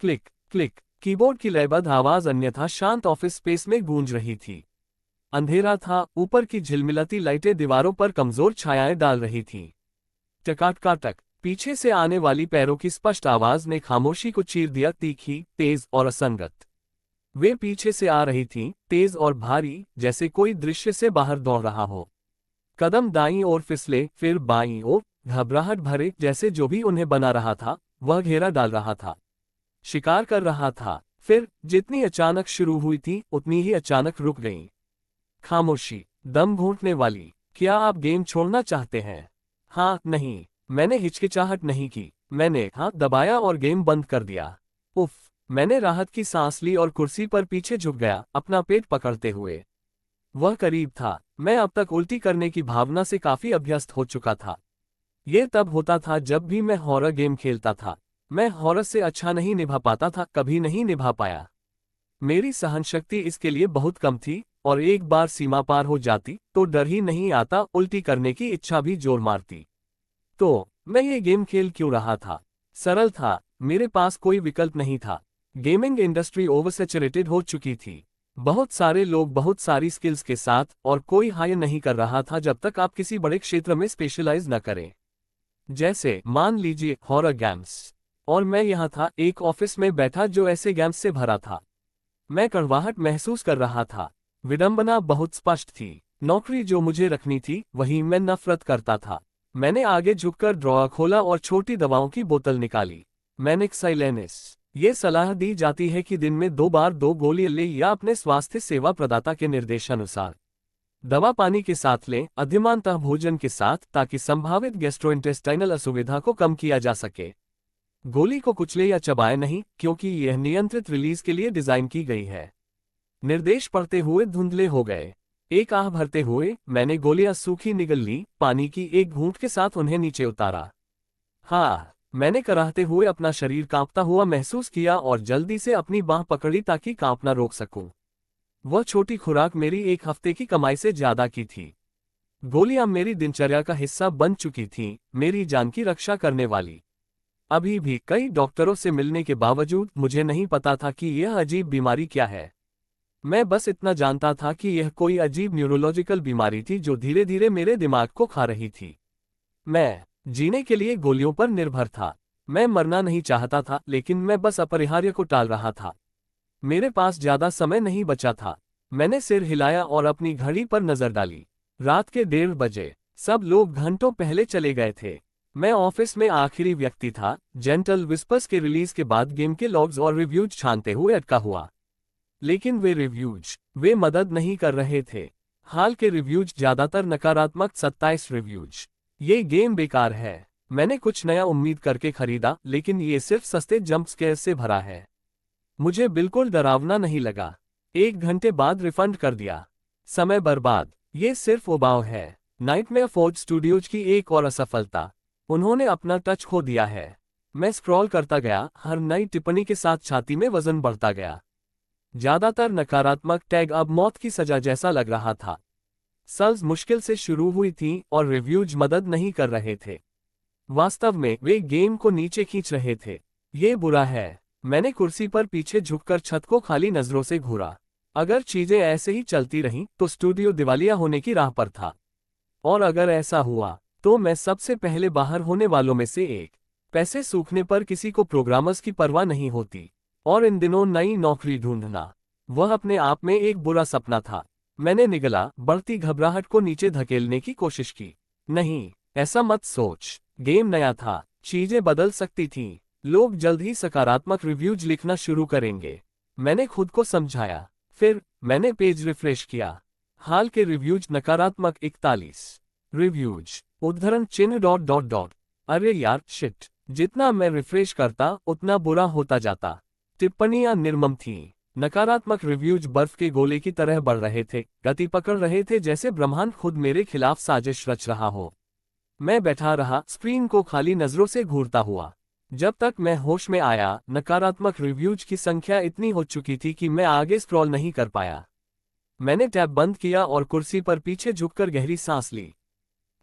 Click click, keyboard की लयबद्ध आवाज अन्यथा शांत ऑफिस स्पेस में गूंज रही थी। अंधेरा था, ऊपर की झिलमिलाती लाइटें दीवारों पर कमजोर छायाएं डाल रही थीं। टकाटकाटक, पीछे से आने वाली पैरों की स्पष्ट आवाज ने खामोशी को चीर दिया, तीखी, तेज और असंगत। वे पीछे से आ रही थीं, तेज और भारी, जैसे कोई दृश्य से बाहर दौड़ रहा हो। कदम दाईं ओर फिसले, फिर बाईं ओर, घबराहट भरे, जैसे जो भी उन्हें बना रहा था वह घेरा डाल रहा था, शिकार कर रहा था। फिर जितनी अचानक शुरू हुई थी उतनी ही अचानक रुक गईं। खामोशी, दम घूंटने वाली। क्या आप गेम छोड़ना चाहते हैं? हाँ, नहीं। मैंने हिचकिचाहट नहीं की, मैंने हाथ दबाया और गेम बंद कर दिया। उफ, मैंने राहत की सांस ली और कुर्सी पर पीछे झुक गया, अपना पेट पकड़ते हुए। वह करीब था। मैं अब तक उल्टी करने की भावना से काफी अभ्यस्त हो चुका था। यह तब होता था जब भी मैं हॉरर गेम खेलता था। मैं हॉरर से अच्छा नहीं निभा पाता था, कभी नहीं निभा पाया। मेरी सहनशक्ति इसके लिए बहुत कम थी, और एक बार सीमा पार हो जाती तो डर ही नहीं आता, उल्टी करने की इच्छा भी जोर मारती। तो मैं ये गेम खेल क्यों रहा था? सरल था, मेरे पास कोई विकल्प नहीं था। गेमिंग इंडस्ट्री ओवरसैचुरेटेड हो चुकी थी। बहुत सारे लोग बहुत सारी स्किल्स के साथ, और कोई हायर नहीं कर रहा था जब तक आप किसी बड़े क्षेत्र में स्पेशलाइज न करें। जैसे मान लीजिए हॉरर गेम्स। और मैं यहाँ था, एक ऑफिस में बैठा जो ऐसे गेम्स से भरा था। मैं कड़वाहट महसूस कर रहा था। विडंबना बहुत स्पष्ट थी। नौकरी जो मुझे रखनी थी वही मैं नफरत करता था। मैंने आगे झुककर ड्रॉअर खोला और छोटी दवाओं की बोतल निकाली। मैनिक साइलेनिस। ये सलाह दी जाती है कि दिन में 2 बार 2 गोली ले, या अपने स्वास्थ्य सेवा प्रदाता के निर्देशानुसार दवा पानी के साथ लें, अधिमानतः भोजन के साथ, ताकि संभावित गैस्ट्रोइंटेस्टाइनल असुविधा को कम किया जा सके। गोली को कुचले या चबाए नहीं, क्योंकि यह नियंत्रित रिलीज के लिए डिजाइन की गई है। निर्देश पढ़ते हुए धुंधले हो गए। एक आह भरते हुए मैंने गोलियां सूखी निगल ली, पानी की एक घूंट के साथ उन्हें नीचे उतारा। हाँ, मैंने कराहते हुए अपना शरीर कांपता हुआ महसूस किया और जल्दी से अपनी बांह पकड़ी ताकि कांपना रोक सकूं। वह छोटी खुराक मेरी 1 हफ्ते की कमाई से ज्यादा की थी। गोलियां मेरी दिनचर्या का हिस्सा बन चुकी थीं, मेरी जान की रक्षा करने वाली। अभी भी कई डॉक्टरों से मिलने के बावजूद मुझे नहीं पता था कि यह अजीब बीमारी क्या है। मैं बस इतना जानता था कि यह कोई अजीब न्यूरोलॉजिकल बीमारी थी जो धीरे धीरे मेरे दिमाग को खा रही थी। मैं जीने के लिए गोलियों पर निर्भर था। मैं मरना नहीं चाहता था, लेकिन मैं बस अपरिहार्य को टाल रहा था। मेरे पास ज्यादा समय नहीं बचा था। मैंने सिर हिलाया और अपनी घड़ी पर नजर डाली। रात के 1:30 बजे। सब लोग घंटों पहले चले गए थे। मैं ऑफिस में आखिरी व्यक्ति था, जेंटल विस्पर्स के रिलीज के बाद गेम के लॉग्स और रिव्यूज छानते हुए अटका हुआ। लेकिन वे रिव्यूज, वे मदद नहीं कर रहे थे। हाल के रिव्यूज ज्यादातर नकारात्मक, 27 रिव्यूज। ये गेम बेकार है। मैंने कुछ नया उम्मीद करके खरीदा, लेकिन ये सिर्फ सस्ते जंप स्केयर से भरा है। मुझे बिल्कुल डरावना नहीं लगा। 1 घंटे बाद रिफंड कर दिया। समय बर्बाद। ये सिर्फ उबाऊ है। नाइटमेयर फोर्ज स्टूडियोज की एक और असफलता। उन्होंने अपना टच खो दिया है। मैं स्क्रॉल करता गया, हर नई टिप्पणी के साथ छाती में वजन बढ़ता गया। ज्यादातर नकारात्मक टैग अब मौत की सजा जैसा लग रहा था। सेल्स मुश्किल से शुरू हुई थीं और रिव्यूज मदद नहीं कर रहे थे। वास्तव में वे गेम को नीचे खींच रहे थे। ये बुरा है। मैंने कुर्सी पर पीछे झुककर छत को खाली नजरों से घूरा। अगर चीजें ऐसे ही चलती रहीं तो स्टूडियो दिवालिया होने की राह पर था। और अगर ऐसा हुआ तो मैं सबसे पहले बाहर होने वालों में से एक। पैसे सूखने पर किसी को प्रोग्रामर्स की परवाह नहीं होती। और इन दिनों नई नौकरी ढूंढना, वह अपने आप में एक बुरा सपना था। मैंने निगला, बढ़ती घबराहट को नीचे धकेलने की कोशिश की। नहीं, ऐसा मत सोच। गेम नया था, चीजें बदल सकती थीं। लोग जल्द ही सकारात्मक रिव्यूज लिखना शुरू करेंगे। मैंने खुद को समझाया। फिर मैंने पेज रिफ्रेश किया। हाल के रिव्यूज नकारात्मक 41 रिव्यूज, उद्धरण चिन्ह डॉट डॉट डॉट। अरे यार, शिट। जितना मैं रिफ्रेश करता उतना बुरा होता जाता। टिप्पणियां निर्मम थीं। नकारात्मक रिव्यूज बर्फ के गोले की तरह बढ़ रहे थे, गति पकड़ रहे थे, जैसे ब्रह्मांड खुद मेरे खिलाफ साजिश रच रहा हो। मैं बैठा रहा, स्क्रीन को खाली नजरों से घूरता हुआ। जब तक मैं होश में आया, नकारात्मक रिव्यूज की संख्या इतनी हो चुकी थी कि मैं आगे स्क्रॉल नहीं कर पाया। मैंने टैब बंद किया और कुर्सी पर पीछे झुककर गहरी सांस ली।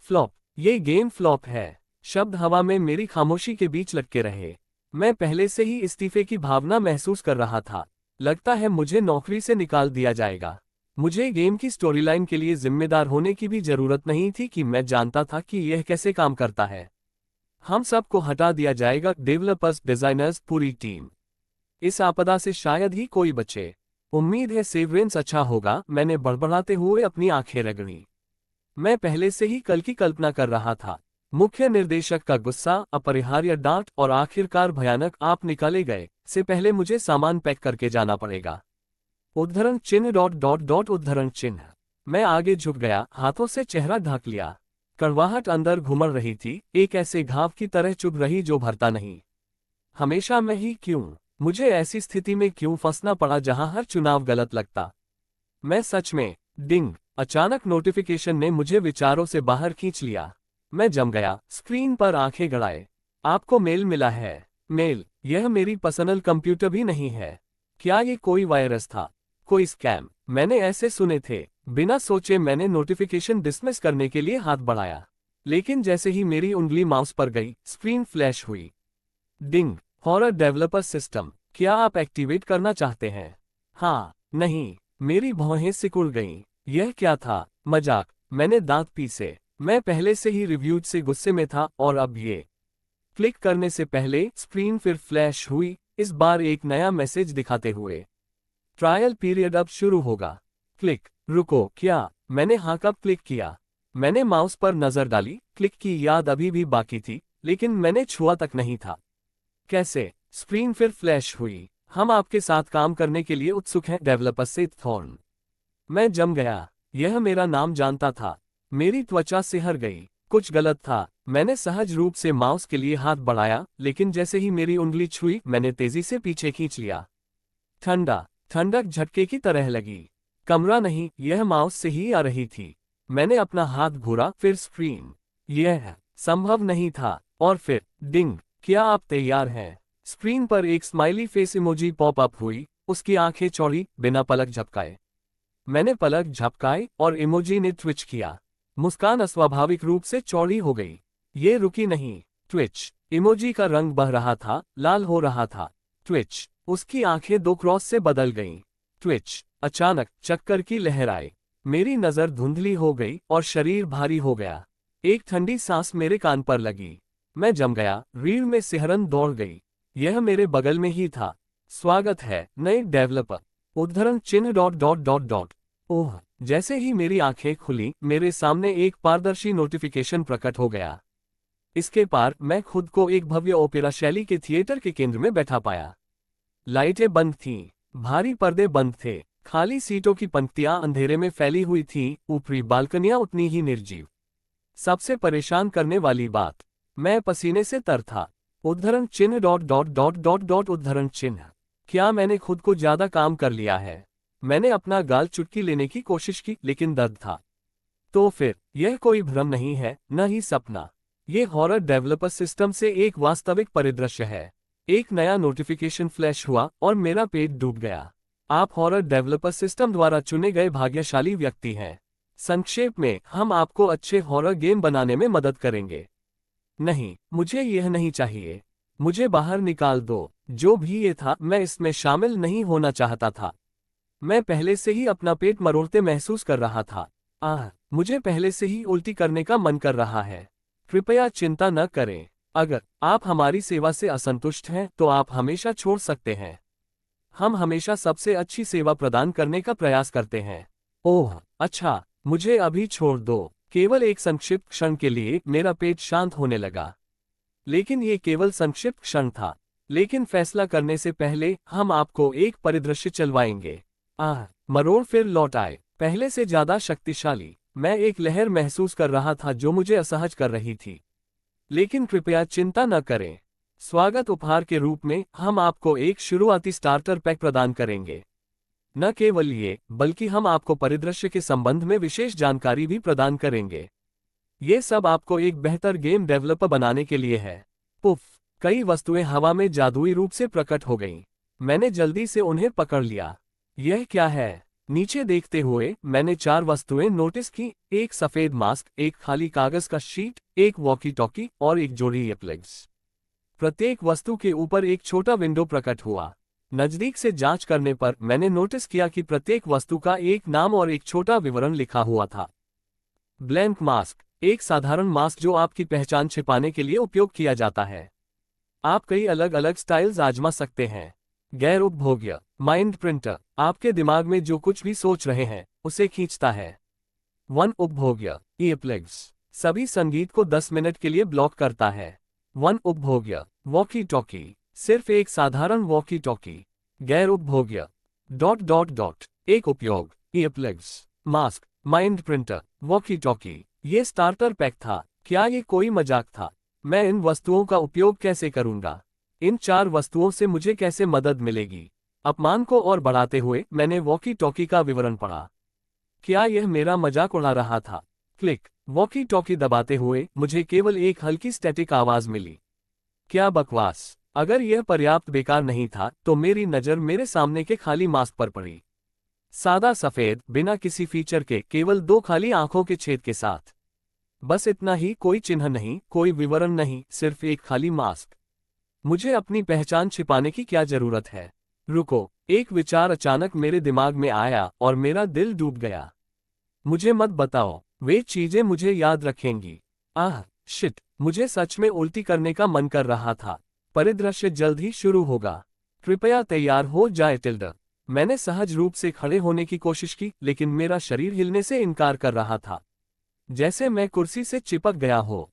फ्लॉप। ये गेम फ्लॉप है। शब्द हवा में मेरी खामोशी के बीच लटके रहे। मैं पहले से ही इस्तीफे की भावना महसूस कर रहा था। लगता है मुझे नौकरी से निकाल दिया जाएगा। मुझे गेम की स्टोरीलाइन के लिए जिम्मेदार होने की भी जरूरत नहीं थी कि मैं जानता था कि यह कैसे काम करता है। हम सबको हटा दिया जाएगा, डेवलपर्स, डिजाइनर्स, पूरी टीम। इस आपदा से शायद ही कोई बचे। उम्मीद है सेवरेंस अच्छा होगा, मैंने बड़बड़ाते हुए अपनी आंखें रगड़ी। मैं पहले से ही कल की कल्पना कर रहा था। मुख्य निर्देशक का गुस्सा, अपरिहार्य डांट और आखिरकार भयानक "आप निकाले गए" से पहले मुझे सामान पैक करके जाना पड़ेगा। उद्धरण चिन्ह डॉट डॉट डॉट उद्धरण चिन्ह। मैं आगे झुक गया, हाथों से चेहरा ढक लिया। कड़वाहट अंदर घुमड़ रही थी, एक ऐसे घाव की तरह चुभ रही जो भरता नहीं। हमेशा मैं ही क्यों? मुझे ऐसी स्थिति में क्यों फंसना पड़ा जहां हर चुनाव गलत लगता? मैं सच में। डिंग! अचानक नोटिफिकेशन ने मुझे विचारों से बाहर खींच लिया। मैं जम गया, स्क्रीन पर आंखें गड़ाए। आपको मेल मिला है। मेल? यह मेरी पर्सनल कंप्यूटर भी नहीं है। क्या ये कोई वायरस था? कोई स्कैम? मैंने ऐसे सुने थे। बिना सोचे मैंने नोटिफिकेशन डिसमिस करने के लिए हाथ बढ़ाया। लेकिन जैसे ही मेरी उंगली माउस पर गई, स्क्रीन फ्लैश हुई। डिंग! हॉरर डेवलपर सिस्टम, क्या आप एक्टिवेट करना चाहते हैं? हाँ, नहीं। मेरी भौहें सिकुड़ गईं। यह क्या था? मजाक? मैंने दांत पीसे। मैं पहले से ही रिव्यूज से गुस्से में था और अब ये। क्लिक करने से पहले स्क्रीन फिर फ्लैश हुई, इस बार एक नया मैसेज दिखाते हुए। ट्रायल पीरियड अब शुरू होगा। क्लिक। रुको, क्या? मैंने हाँ कब क्लिक किया? मैंने माउस पर नजर डाली, क्लिक की याद अभी भी बाकी थी, लेकिन मैंने छुआ तक नहीं था। कैसे? स्क्रीन फिर फ्लैश हुई। हम आपके साथ काम करने के लिए उत्सुक हैं, डेवलपर से थॉर्न। मैं जम गया। यह मेरा नाम जानता था। मेरी त्वचा सिहर गई। कुछ गलत था। मैंने सहज रूप से माउस के लिए हाथ बढ़ाया, लेकिन जैसे ही मेरी उंगली छुई, मैंने तेजी से पीछे खींच लिया। ठंडा, ठंडक झटके की तरह लगी। कमरा नहीं, यह माउस से ही आ रही थी। मैंने अपना हाथ घूरा, फिर स्क्रीन। यह संभव नहीं था। और फिर डिंग! क्या आप तैयार हैं? स्क्रीन पर एक smiley face emoji pop up हुई, उसकी आंखें चौड़ी, बिना पलक झपकाए। मैंने पलक झपकाए और इमोजी ने ट्विच किया। मुस्कान अस्वाभाविक रूप से चौड़ी हो गई। ये रुकी नहीं। ट्विच! इमोजी का रंग बह रहा था, लाल हो रहा था। ट्विच! उसकी आंखें दो क्रॉस से बदल गईं। ट्विच! अचानक चक्कर की लहर आई। मेरी नजर धुंधली हो गई और शरीर भारी हो गया। एक ठंडी सांस मेरे कान पर लगी। मैं जम गया, रीढ़ में सिहरन दौड़ गई। यह मेरे बगल में ही था। स्वागत है, नए डेवलपर। उद्धरण चिन्ह डॉट डॉट डॉट डॉट। ओह! जैसे ही मेरी आंखें खुली, मेरे सामने एक पारदर्शी नोटिफिकेशन प्रकट हो गया। इसके पार मैं खुद को एक भव्य ओपेरा शैली के थिएटर के केंद्र में बैठा पाया। लाइटें बंद थीं, भारी पर्दे बंद थे, खाली सीटों की पंक्तियां अंधेरे में फैली हुई थीं, ऊपरी बालकनियां उतनी ही निर्जीव। सबसे परेशान करने वाली बात, मैं पसीने से तर था। उद्धरण चिन्ह dot dot dot dot dot उद्धरण चिन्ह। क्या मैंने खुद को ज्यादा काम कर लिया है? मैंने अपना गाल चुटकी लेने की कोशिश की, लेकिन दर्द था। तो फिर यह कोई भ्रम नहीं है, न ही सपना। ये हॉरर डेवलपर सिस्टम से एक वास्तविक परिदृश्य है। एक नया नोटिफिकेशन फ्लैश हुआ और मेरा पेट डूब गया। आप हॉरर डेवलपर सिस्टम द्वारा चुने गए भाग्यशाली व्यक्ति हैं। संक्षेप में, हम आपको अच्छे हॉरर गेम बनाने में मदद करेंगे। नहीं, मुझे यह नहीं चाहिए। मुझे बाहर निकाल दो। जो भी ये था, मैं इसमें शामिल नहीं होना चाहता था। मैं पहले से ही अपना पेट मरोड़ते महसूस कर रहा था। मुझे पहले से ही उल्टी करने का मन कर रहा है। कृपया चिंता न करें। अगर आप हमारी सेवा से असंतुष्ट हैं, तो आप हमेशा छोड़ सकते हैं। हम हमेशा सबसे अच्छी सेवा प्रदान करने का प्रयास करते हैं। ओह, अच्छा, मुझे अभी छोड़ दो। केवल एक संक्षिप्त क्षण के लिए मेरा पेट शांत होने लगा। लेकिन ये केवल संक्षिप्त क्षण था। लेकिन फैसला करने से पहले हम आपको एक परिदृश्य चलवाएंगे। मरोड़ फिर लौट आए, पहले से ज्यादा शक्तिशाली। मैं एक लहर महसूस कर रहा था जो मुझे असहज कर रही थी। लेकिन कृपया चिंता न करें। स्वागत उपहार के रूप में हम आपको एक शुरुआती स्टार्टर पैक प्रदान करेंगे। न केवल ये, बल्कि हम आपको परिदृश्य के संबंध में विशेष जानकारी भी प्रदान करेंगे। ये सब आपको एक बेहतर गेम डेवलपर बनाने के लिए है। पुफ! कई वस्तुएं हवा में जादुई रूप से प्रकट हो गईं। मैंने जल्दी से उन्हें पकड़ लिया। यह क्या है? नीचे देखते हुए मैंने 4 वस्तुएं नोटिस की, एक सफेद मास्क, एक खाली कागज का शीट, एक वॉकी टॉकी और एक जोड़ी ईयरप्लग्स। प्रत्येक वस्तु के ऊपर एक छोटा विंडो प्रकट हुआ। नजदीक से जांच करने पर मैंने नोटिस किया कि प्रत्येक वस्तु का एक नाम और एक छोटा विवरण लिखा हुआ था। ब्लैंक मास्क, एक साधारण मास्क जो आपकी पहचान छिपाने के लिए उपयोग किया जाता है। आप कई अलग अलग स्टाइल्स आजमा सकते हैं। गैर उपभोग्य, माइंड प्रिंटर, आपके दिमाग में जो कुछ भी सोच रहे हैं उसे खींचता है। वन उपभोग्य, ईयरप्लग्स, सभी संगीत को 10 मिनट के लिए ब्लॉक करता है। वन उपभोग्य, वॉकी टॉकी, सिर्फ एक साधारण वॉकी टॉकी। गैर उपभोग्य, एक उपयोग, earplugs, mask, mind printer, walkie talkie. ये स्टार्टर पैक था। क्या ये कोई मजाक था? मैं इन वस्तुओं का उपयोग कैसे करूंगा? इन 4 वस्तुओं से मुझे कैसे मदद मिलेगी? अपमान को और बढ़ाते हुए मैंने वॉकी टॉकी का विवरण पढ़ा। क्या यह मेरा मजाक उड़ा रहा था? क्लिक। वॉकी टॉकी दबाते हुए मुझे केवल एक हल्की स्टैटिक आवाज मिली। क्या बकवास! अगर यह पर्याप्त बेकार नहीं था तो मेरी नज़र मेरे सामने के खाली मास्क पर पड़ी। सादा सफेद, बिना किसी फीचर के, केवल 2 खाली आंखों के छेद के साथ। बस इतना ही, कोई चिन्ह नहीं, कोई विवरण नहीं, सिर्फ एक खाली मास्क। मुझे अपनी पहचान छिपाने की क्या जरूरत है? रुको, एक विचार अचानक मेरे दिमाग में आया और मेरा दिल डूब गया। मुझे मत बताओ, वे चीजें मुझे याद रखेंगी। आह शिट, मुझे सच में उल्टी करने का मन कर रहा था। परिदृश्य जल्द ही शुरू होगा। कृपया तैयार हो जाए टिल्डर। मैंने सहज रूप से खड़े होने की कोशिश की, लेकिन मेरा शरीर हिलने से इनकार कर रहा था, जैसे मैं कुर्सी से चिपक गया हो।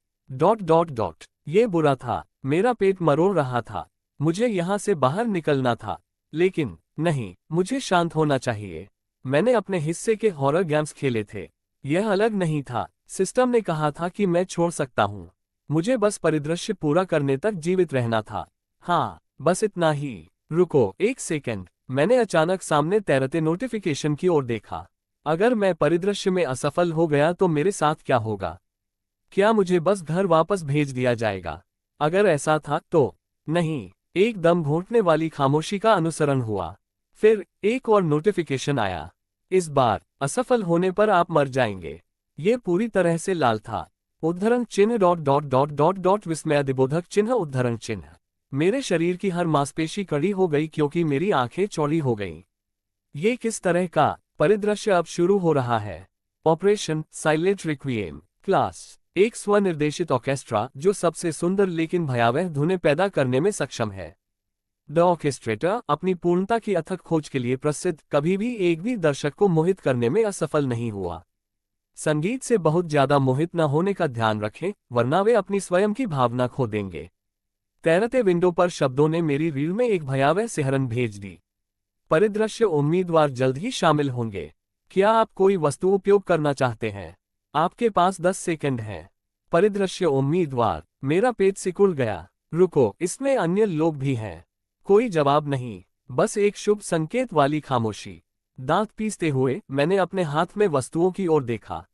ये बुरा था। मेरा पेट मरोड़ रहा था। मुझे यहाँ से बाहर निकलना था, लेकिन नहीं, मुझे शांत होना चाहिए। मैंने अपने हिस्से के हॉरर गेम्स खेले थे। यह अलग नहीं था। सिस्टम ने कहा था कि मैं छोड़ सकता हूँ। मुझे बस परिदृश्य पूरा करने तक जीवित रहना था। हाँ, बस इतना ही। रुको एक सेकंड। मैंने अचानक सामने तैरते नोटिफिकेशन की ओर देखा। अगर मैं परिदृश्य में असफल हो गया तो मेरे साथ क्या होगा? क्या मुझे बस घर वापस भेज दिया जाएगा? अगर ऐसा था तो नहीं। एकदम घोंटने वाली खामोशी का अनुसरण हुआ। फिर एक और नोटिफिकेशन आया। इस बार असफल होने पर आप मर जाएंगे। ये पूरी तरह से लाल था। उद्धरण चिन्ह विस्मयादिबोधक चिन्ह उद्धरण चिन्ह। मेरे शरीर की हर मांसपेशी कड़ी हो गई क्योंकि मेरी आंखें चौड़ी हो गईं। ये किस तरह का परिदृश्य अब शुरू हो रहा है? ऑपरेशन साइलेंट रिक्विएम क्लास, एक स्वनिर्देशित ऑर्केस्ट्रा जो सबसे सुंदर लेकिन भयावह धुनें पैदा करने में सक्षम है। द ऑर्केस्ट्रेटर अपनी पूर्णता की अथक खोज के लिए प्रसिद्ध, कभी भी एक भी दर्शक को मोहित करने में असफल नहीं हुआ। संगीत से बहुत ज्यादा मोहित न होने का ध्यान रखें, वरना वे अपनी स्वयं की भावना खो देंगे। तैरते विंडो पर शब्दों ने मेरी रीढ़ में एक भयावह सिहरन भेज दी। परिदृश्य उम्मीदवार जल्द ही शामिल होंगे। क्या आप कोई वस्तु उपयोग करना चाहते हैं? आपके पास 10 सेकंड हैं। परिदृश्य उम्मीदवार, मेरा पेट सिकुड़ गया। रुको, इसमें अन्य लोग भी हैं। कोई जवाब नहीं, बस एक शुभ संकेत वाली खामोशी। दांत पीसते हुए मैंने अपने हाथ में वस्तुओं की ओर देखा।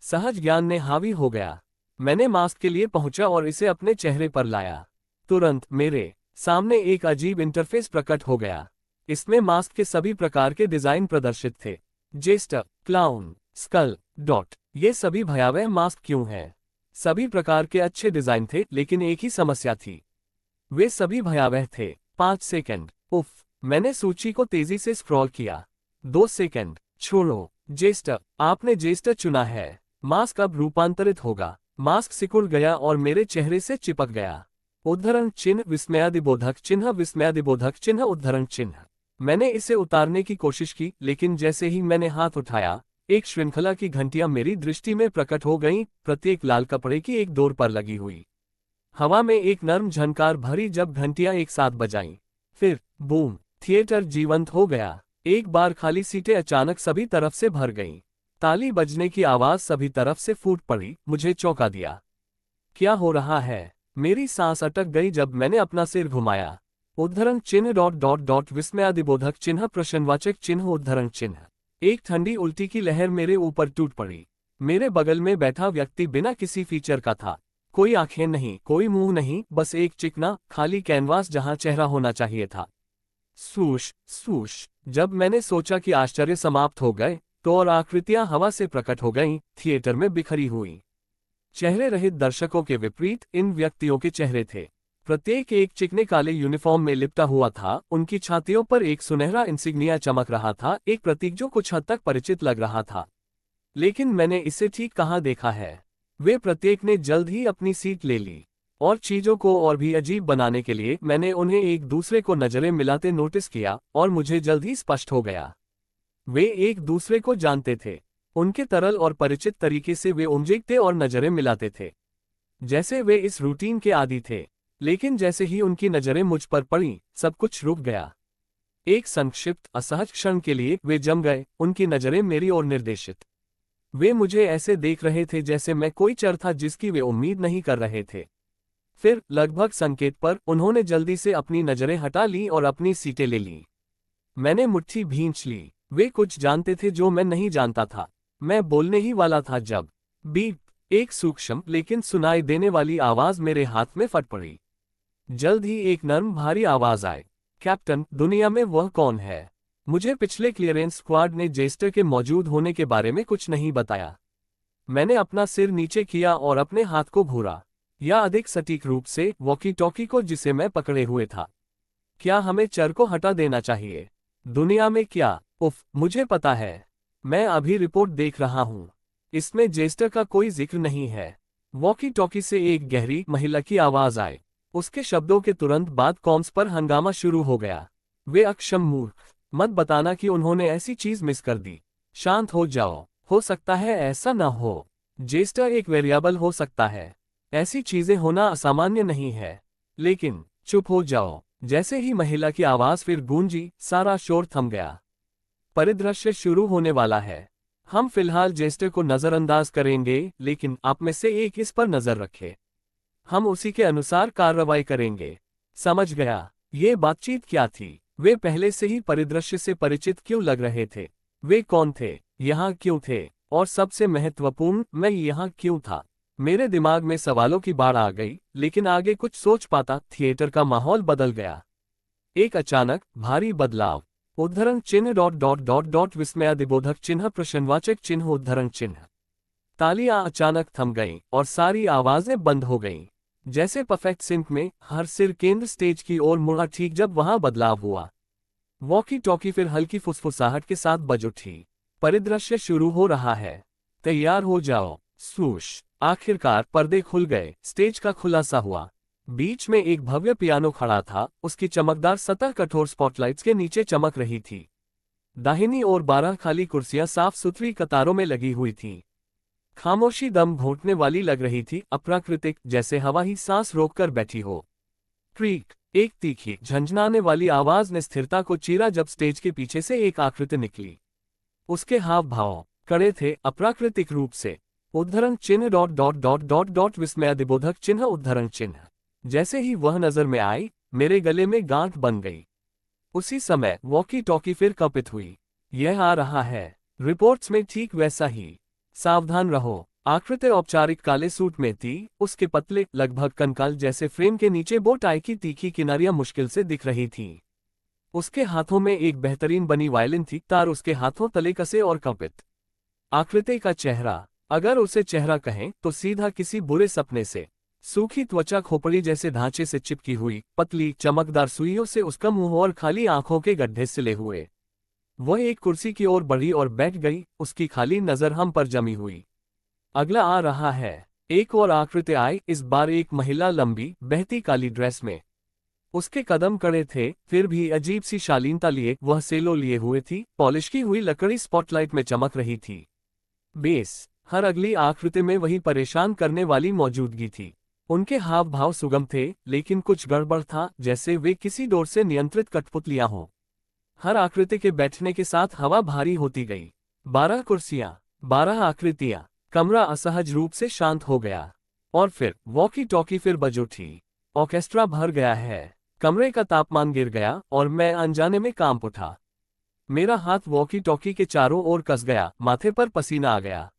सहज ज्ञान ने हावी हो गया। मैंने मास्क के लिए पहुंचा और इसे अपने चेहरे पर लाया। तुरंत मेरे सामने एक अजीब इंटरफेस प्रकट हो गया। इसमें मास्क के सभी प्रकार के डिजाइन प्रदर्शित थे। Jester, clown, skull, dot. ये सभी भयावह मास्क क्यों हैं? सभी प्रकार के अच्छे डिजाइन थे, लेकिन एक ही समस्या थी, वे सभी भयावह थे। 5 सेकंड। उफ, मैंने सूची को तेजी से स्क्रॉल किया। 2 सेकंड। छोड़ो। जेस्टर, आपने जेस्टर चुना है। मास्क अब रूपांतरित होगा। मास्क सिकुड़ गया और मेरे चेहरे से चिपक गया। उद्धरण चिन्ह विस्मयादिबोधक चिन्ह विस्मयादिबोधक चिन्ह उद्धरण चिन्ह। मैंने इसे उतारने की कोशिश की, लेकिन जैसे ही मैंने हाथ उठाया, एक श्रृंखला की घंटियां मेरी दृष्टि में प्रकट हो गईं, प्रत्येक लाल कपड़े की एक डोर पर लगी हुई। हवा में एक नर्म झनकार भरी जब घंटियां एक साथ बजाईं। फिर बूम, थिएटर जीवंत हो गया। एक बार खाली सीटें अचानक सभी तरफ से भर गईं। ताली बजने की आवाज सभी तरफ से फूट पड़ी, मुझे चौंका दिया। क्या हो रहा है? मेरी सांस अटक गई जब मैंने अपना सिर घुमाया। उद्धरण चिन्ह विस्मयादिबोधक चिन्ह प्रश्नवाचक चिन्ह उद्धरण चिन्ह। एक ठंडी उल्टी की लहर मेरे ऊपर टूट पड़ी। मेरे बगल में बैठा व्यक्ति बिना किसी फीचर का था। कोई आंखें नहीं, कोई मुंह नहीं, बस एक चिकना खाली कैनवास जहां चेहरा होना चाहिए था। सूश सूश। जब मैंने सोचा कि आश्चर्य समाप्त हो गए, तो और आकृतियां हवा से प्रकट हो गईं, थिएटर में बिखरी हुई। चेहरे रहित दर्शकों के विपरीत इन व्यक्तियों के चेहरे थे। प्रत्येक एक चिकने काले यूनिफॉर्म में लिपटा हुआ था, उनकी छातियों पर एक सुनहरा इंसिग्निया चमक रहा था, एक प्रतीक जो कुछ हद तक परिचित लग रहा था। लेकिन मैंने इसे ठीक कहाँ देखा है? वे प्रत्येक ने जल्द ही अपनी सीट ले ली, और चीजों को और भी अजीब बनाने के लिए मैंने उन्हें एक दूसरे को नजरें मिलाते नोटिस किया, और मुझे जल्द ही स्पष्ट हो गया। वे एक दूसरे को जानते थे। उनके तरल और परिचित तरीके से वे उमजीते और नजरें मिलाते थे, जैसे वे इस रूटीन के आदी थे। लेकिन जैसे ही उनकी नजरें मुझ पर पड़ी, सब कुछ रुक गया। एक संक्षिप्त असहज क्षण के लिए वे जम गए, उनकी नजरें मेरी ओर निर्देशित। वे मुझे ऐसे देख रहे थे जैसे मैं कोई चर था जिसकी वे उम्मीद नहीं कर रहे थे। फिर लगभग संकेत पर उन्होंने जल्दी से अपनी नजरें हटा ली और अपनी सीटें ले लीं। मैंने मुट्ठी भींच ली। वे कुछ जानते थे जो मैं नहीं जानता था। मैं बोलने ही वाला था जब बीप, एक सूक्ष्म लेकिन सुनाई देने वाली आवाज मेरे हाथ में फट पड़ी। जल्द ही एक नर्म भारी आवाज आई, कैप्टन, दुनिया में वह कौन है? मुझे पिछले क्लियरेंस स्क्वाड ने जेस्टर के मौजूद होने के बारे में कुछ नहीं बताया। मैंने अपना सिर नीचे किया और अपने हाथ को घूरा, या अधिक सटीक रूप से वॉकी टॉकी को जिसे मैं पकड़े हुए था। क्या हमें चर को हटा देना चाहिए? दुनिया में क्या? उफ, मुझे पता है। मैं अभी रिपोर्ट देख रहा हूं। इसमें जेस्टर का कोई जिक्र नहीं है। वॉकी टॉकी से एक गहरी महिला की आवाज आई। उसके शब्दों के तुरंत बाद कॉम्स पर हंगामा शुरू हो गया। वे अक्षम मूर्ख, मत बताना कि उन्होंने ऐसी चीज मिस कर दी। शांत हो जाओ, हो सकता है ऐसा न हो। जेस्टर एक वेरिएबल हो सकता है। ऐसी चीजें होना असामान्य नहीं है। लेकिन चुप हो जाओ। जैसे ही महिला की आवाज फिर गूंजी, सारा शोर थम गया। परिदृश्य शुरू होने वाला है। हम फिलहाल जेस्टर को नजरअंदाज करेंगे, लेकिन आप में से एक इस पर नजर रखे। हम उसी के अनुसार कार्रवाई करेंगे। समझ गया? ये बातचीत क्या थी? वे पहले से ही परिदृश्य से परिचित क्यों लग रहे थे? वे कौन थे? यहाँ क्यों थे? और सबसे महत्वपूर्ण, मैं यहाँ क्यों था? मेरे दिमाग में सवालों की बाढ़ आ गई, लेकिन आगे कुछ सोच पाता थिएटर का माहौल बदल गया। एक अचानक भारी बदलाव। उद्धरण चिन्ह डॉट डॉट डॉट डॉट विस्मयादिबोधक चिन्ह प्रश्नवाचक चिन्ह उद्धरण चिन्ह। तालियां अचानक थम गईं और सारी आवाजें बंद हो गईं। जैसे परफेक्ट सिंक में हर सिर केंद्र स्टेज की ओर मुड़ा ठीक जब वहां बदलाव हुआ। वॉकी टॉकी फिर हल्की फुसफुसाहट के साथ बज उठी। परिदृश्य शुरू हो रहा है। तैयार हो जाओ। स्वूश। आखिरकार पर्दे खुल गए। स्टेज का खुलासा हुआ। बीच में एक भव्य पियानो खड़ा था, उसकी चमकदार सतह कठोर स्पॉटलाइट्स के नीचे चमक रही थी। दाहिनी ओर 12 खाली कुर्सियां साफ सुथरी कतारों में लगी हुई थीं। खामोशी दम घोंटने वाली लग रही थी, अप्राकृतिक, जैसे हवा ही सांस रोककर बैठी हो। क्रीक, एक तीखी झंझनाने वाली आवाज ने स्थिरता को चीरा जब स्टेज के पीछे से एक आकृति निकली। उसके हाव भाव कड़े थे, अप्राकृतिक रूप से। उद्धरण चिन्ह dot dot dot dot dot विस्मयादिबोधक चिन्ह उद्धरण चिन्ह। जैसे ही वह नजर में आई, मेरे गले में गांठ बन गई। उसी समय वॉकी टॉकी फिर कंपित हुई। यह आ रहा है। रिपोर्ट्स में ठीक वैसा ही। सावधान रहो। आकृति औपचारिक काले सूट में थी, उसके पतले, लगभग कंकाल जैसे फ्रेम के नीचे बो टाई की तीखी किनारियां मुश्किल से दिख रही थीं। उसके हाथों में एक बेहतरीन बनी वायलिन थी, तार उसके हाथों तले कसे और कंपित। आकृति का चेहरा, अगर उसे चेहरा कहें तो सीधा किसी बुरे सपने से। सूखी त्वचा खोपड़ी जैसे ढांचे से चिपकी हुई, पतली चमकदार सुइयों से उसका मुंह और खाली आंखों के गड्ढे सिले हुए। वह एक कुर्सी की ओर बढ़ी और बैठ गई, उसकी खाली नजर हम पर जमी हुई। अगला आ रहा है। एक और आकृति आई, इस बार एक महिला लंबी, बहती काली ड्रेस में। उसके कदम कड़े थे, फिर भी अजीब सी शालीनता लिए वह सेलो लिए हुए थी, पॉलिश की हुई लकड़ी स्पॉटलाइट में चमक रही थी। बेस, हर अगली आकृति में वही परेशान करने वाली मौजूदगी थी। उनके हाव भाव सुगम थे, लेकिन कुछ गड़बड़ था, जैसे वे किसी डोर से नियंत्रित कठपुतलियां हों। हर आकृति के बैठने के साथ हवा भारी होती गई। 12 कुर्सियां, 12 आकृतियां। कमरा असहज रूप से शांत हो गया। और फिर वॉकी टॉकी फिर बज उठी। ऑर्केस्ट्रा भर गया है। कमरे का तापमान गिर गया और मैं अनजाने में कांप उठा। मेरा हाथ वॉकी टॉकी के चारों ओर कस गया, माथे पर पसीना आ गया।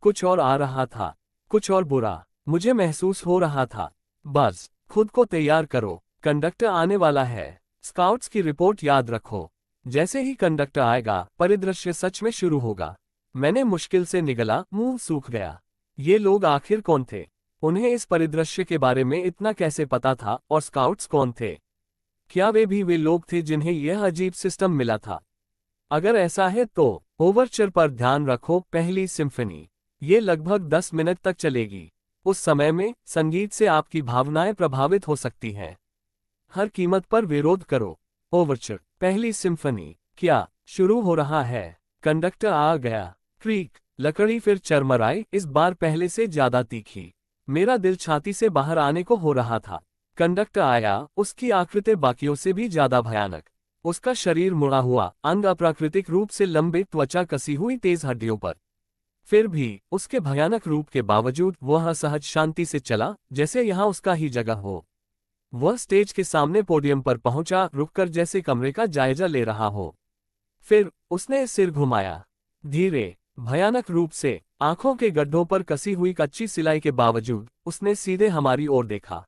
कुछ और आ रहा था, कुछ और बुरा। मुझे महसूस हो रहा था। बस खुद को तैयार करो, कंडक्टर आने वाला है। स्काउट्स की रिपोर्ट याद रखो। जैसे ही कंडक्टर आएगा, परिदृश्य सच में शुरू होगा। मैंने मुश्किल से निगला, मुंह सूख गया। ये लोग आखिर कौन थे? उन्हें इस परिदृश्य के बारे में इतना कैसे पता था, और स्काउट्स कौन थे? क्या वे लोग थे जिन्हें यह अजीब सिस्टम मिला था? अगर ऐसा है तो ओवरचर पर ध्यान रखो। पहली सिम्फनी। ये लगभग 10 मिनट तक चलेगी। उस समय में संगीत से आपकी भावनाएं प्रभावित हो सकती हैं। हर कीमत पर विरोध करो। ओवरचर, पहली सिम्फनी। क्या शुरू हो रहा है? कंडक्टर आ गया। क्रीक, लकड़ी फिर चरमराई, इस बार पहले से ज्यादा तीखी। मेरा दिल छाती से बाहर आने को हो रहा था। कंडक्टर आया, उसकी आकृति बाकियों से भी ज्यादा भयानक। उसका शरीर मुड़ा हुआ, अंग अप्राकृतिक रूप से लंबे, त्वचा कसी हुई तेज हड्डियों पर। फिर भी उसके भयानक रूप के बावजूद वह असहज शांति से चला, जैसे यहाँ उसका ही जगह हो। वह स्टेज के सामने पोडियम पर पहुंचा, रुककर जैसे कमरे का जायजा ले रहा हो। फिर उसने सिर घुमाया। धीरे, भयानक रूप से, आंखों के गड्ढों पर कसी हुई कच्ची सिलाई के बावजूद, उसने सीधे हमारी ओर देखा।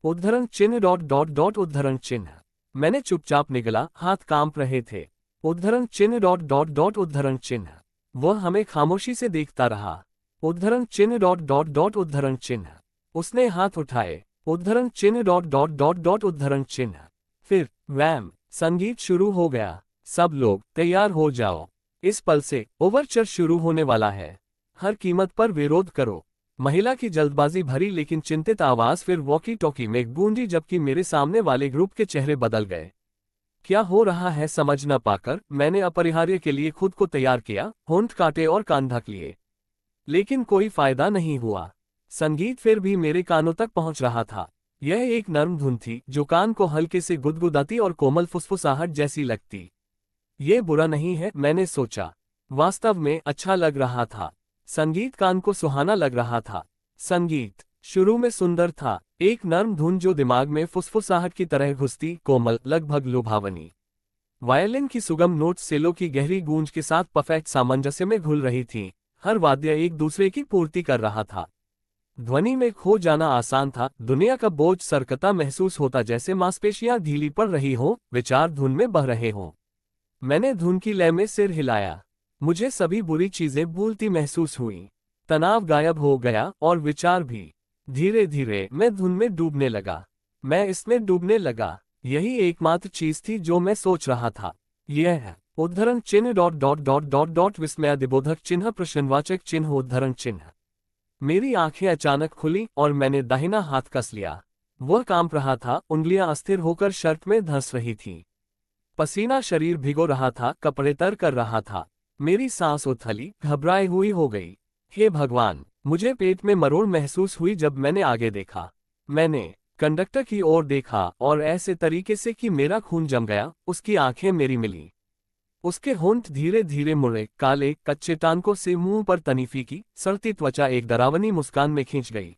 उद्धरण चिन्ह डॉट डॉट डॉट उद्धरण चिन्ह। मैंने चुपचाप निगला, हाथ कांप रहे थे। उद्धरण चिन्ह डॉट डॉट डॉट उद्धरण चिन्ह। वह हमें खामोशी से देखता रहा। उद्धरण चिन्ह डॉट डॉट डॉट उद्धरण चिन्ह। उसने हाथ उठाए। उद्धरण चिन्ह डॉट डॉट डॉट डॉट उद्धरण चिन्ह। फिर वैम, संगीत शुरू हो गया। सब लोग तैयार हो जाओ। इस पल से ओवरचर शुरू होने वाला है। हर कीमत पर विरोध करो। महिला की जल्दबाजी भरी लेकिन चिंतित आवाज फिर वॉकी टॉकी में गूंजी, जबकि मेरे सामने वाले ग्रुप के चेहरे बदल गए। क्या हो रहा है समझ न पाकर मैंने अपरिहार्य के लिए खुद को तैयार किया, होंठ काटे और कान ढक लिए। लेकिन कोई फायदा नहीं हुआ। संगीत फिर भी मेरे कानों तक पहुंच रहा था। यह एक नर्म धुन थी जो कान को हल्के से गुदगुदाती और कोमल फुसफुसाहट जैसी लगती। ये बुरा नहीं है, मैंने सोचा। वास्तव में अच्छा लग रहा था। संगीत कान को सुहाना लग रहा था। संगीत शुरू में सुंदर था, एक नर्म धुन जो दिमाग में फुसफुसाहट की तरह घुसती, कोमल, लगभग लुभावनी। वायलिन की सुगम नोट सेलो की गहरी गूंज के साथ परफेक्ट सामंजस्य में घुल रही थी। हर वाद्य एक दूसरे की पूर्ति कर रहा था। ध्वनि में खो जाना आसान था। दुनिया का बोझ सरकता महसूस होता, जैसे मांसपेशियां ढीली पड़ रही हो, विचार धुन में बह रहे हों। मैंने धुन की लय में सिर हिलाया। मुझे सभी बुरी चीजें भूलती महसूस हुई। तनाव गायब हो गया और विचार भी। धीरे धीरे मैं धुन में डूबने लगा। मैं इसमें डूबने लगा। यही एकमात्र चीज थी जो मैं सोच रहा था। यह है उद्धरण चिन्ह dot dot dot dot dot विस्मयादिबोधक चिन्ह प्रश्नवाचक चिन्ह उद्धरण चिन्ह। मेरी आंखें अचानक खुली और मैंने दाहिना हाथ कस लिया। वह कांप रहा था, उंगलियां अस्थिर होकर शर्ट में धंस रही थीं। पसीना शरीर भिगो रहा था, कपड़े तर कर रहा था। मेरी सांस उथली, घबराई हुई हो गई। हे भगवान, मुझे पेट में मरोड़ महसूस हुई जब मैंने आगे देखा। मैंने कंडक्टर की ओर देखा और ऐसे तरीके से कि मेरा खून जम गया। उसकी आंखें मेरी मिली। उसके होंठ धीरे धीरे मुड़े, काले कच्चे टांकों से मुंह पर तनी फीकी सड़ती त्वचा एक डरावनी मुस्कान में खींच गई।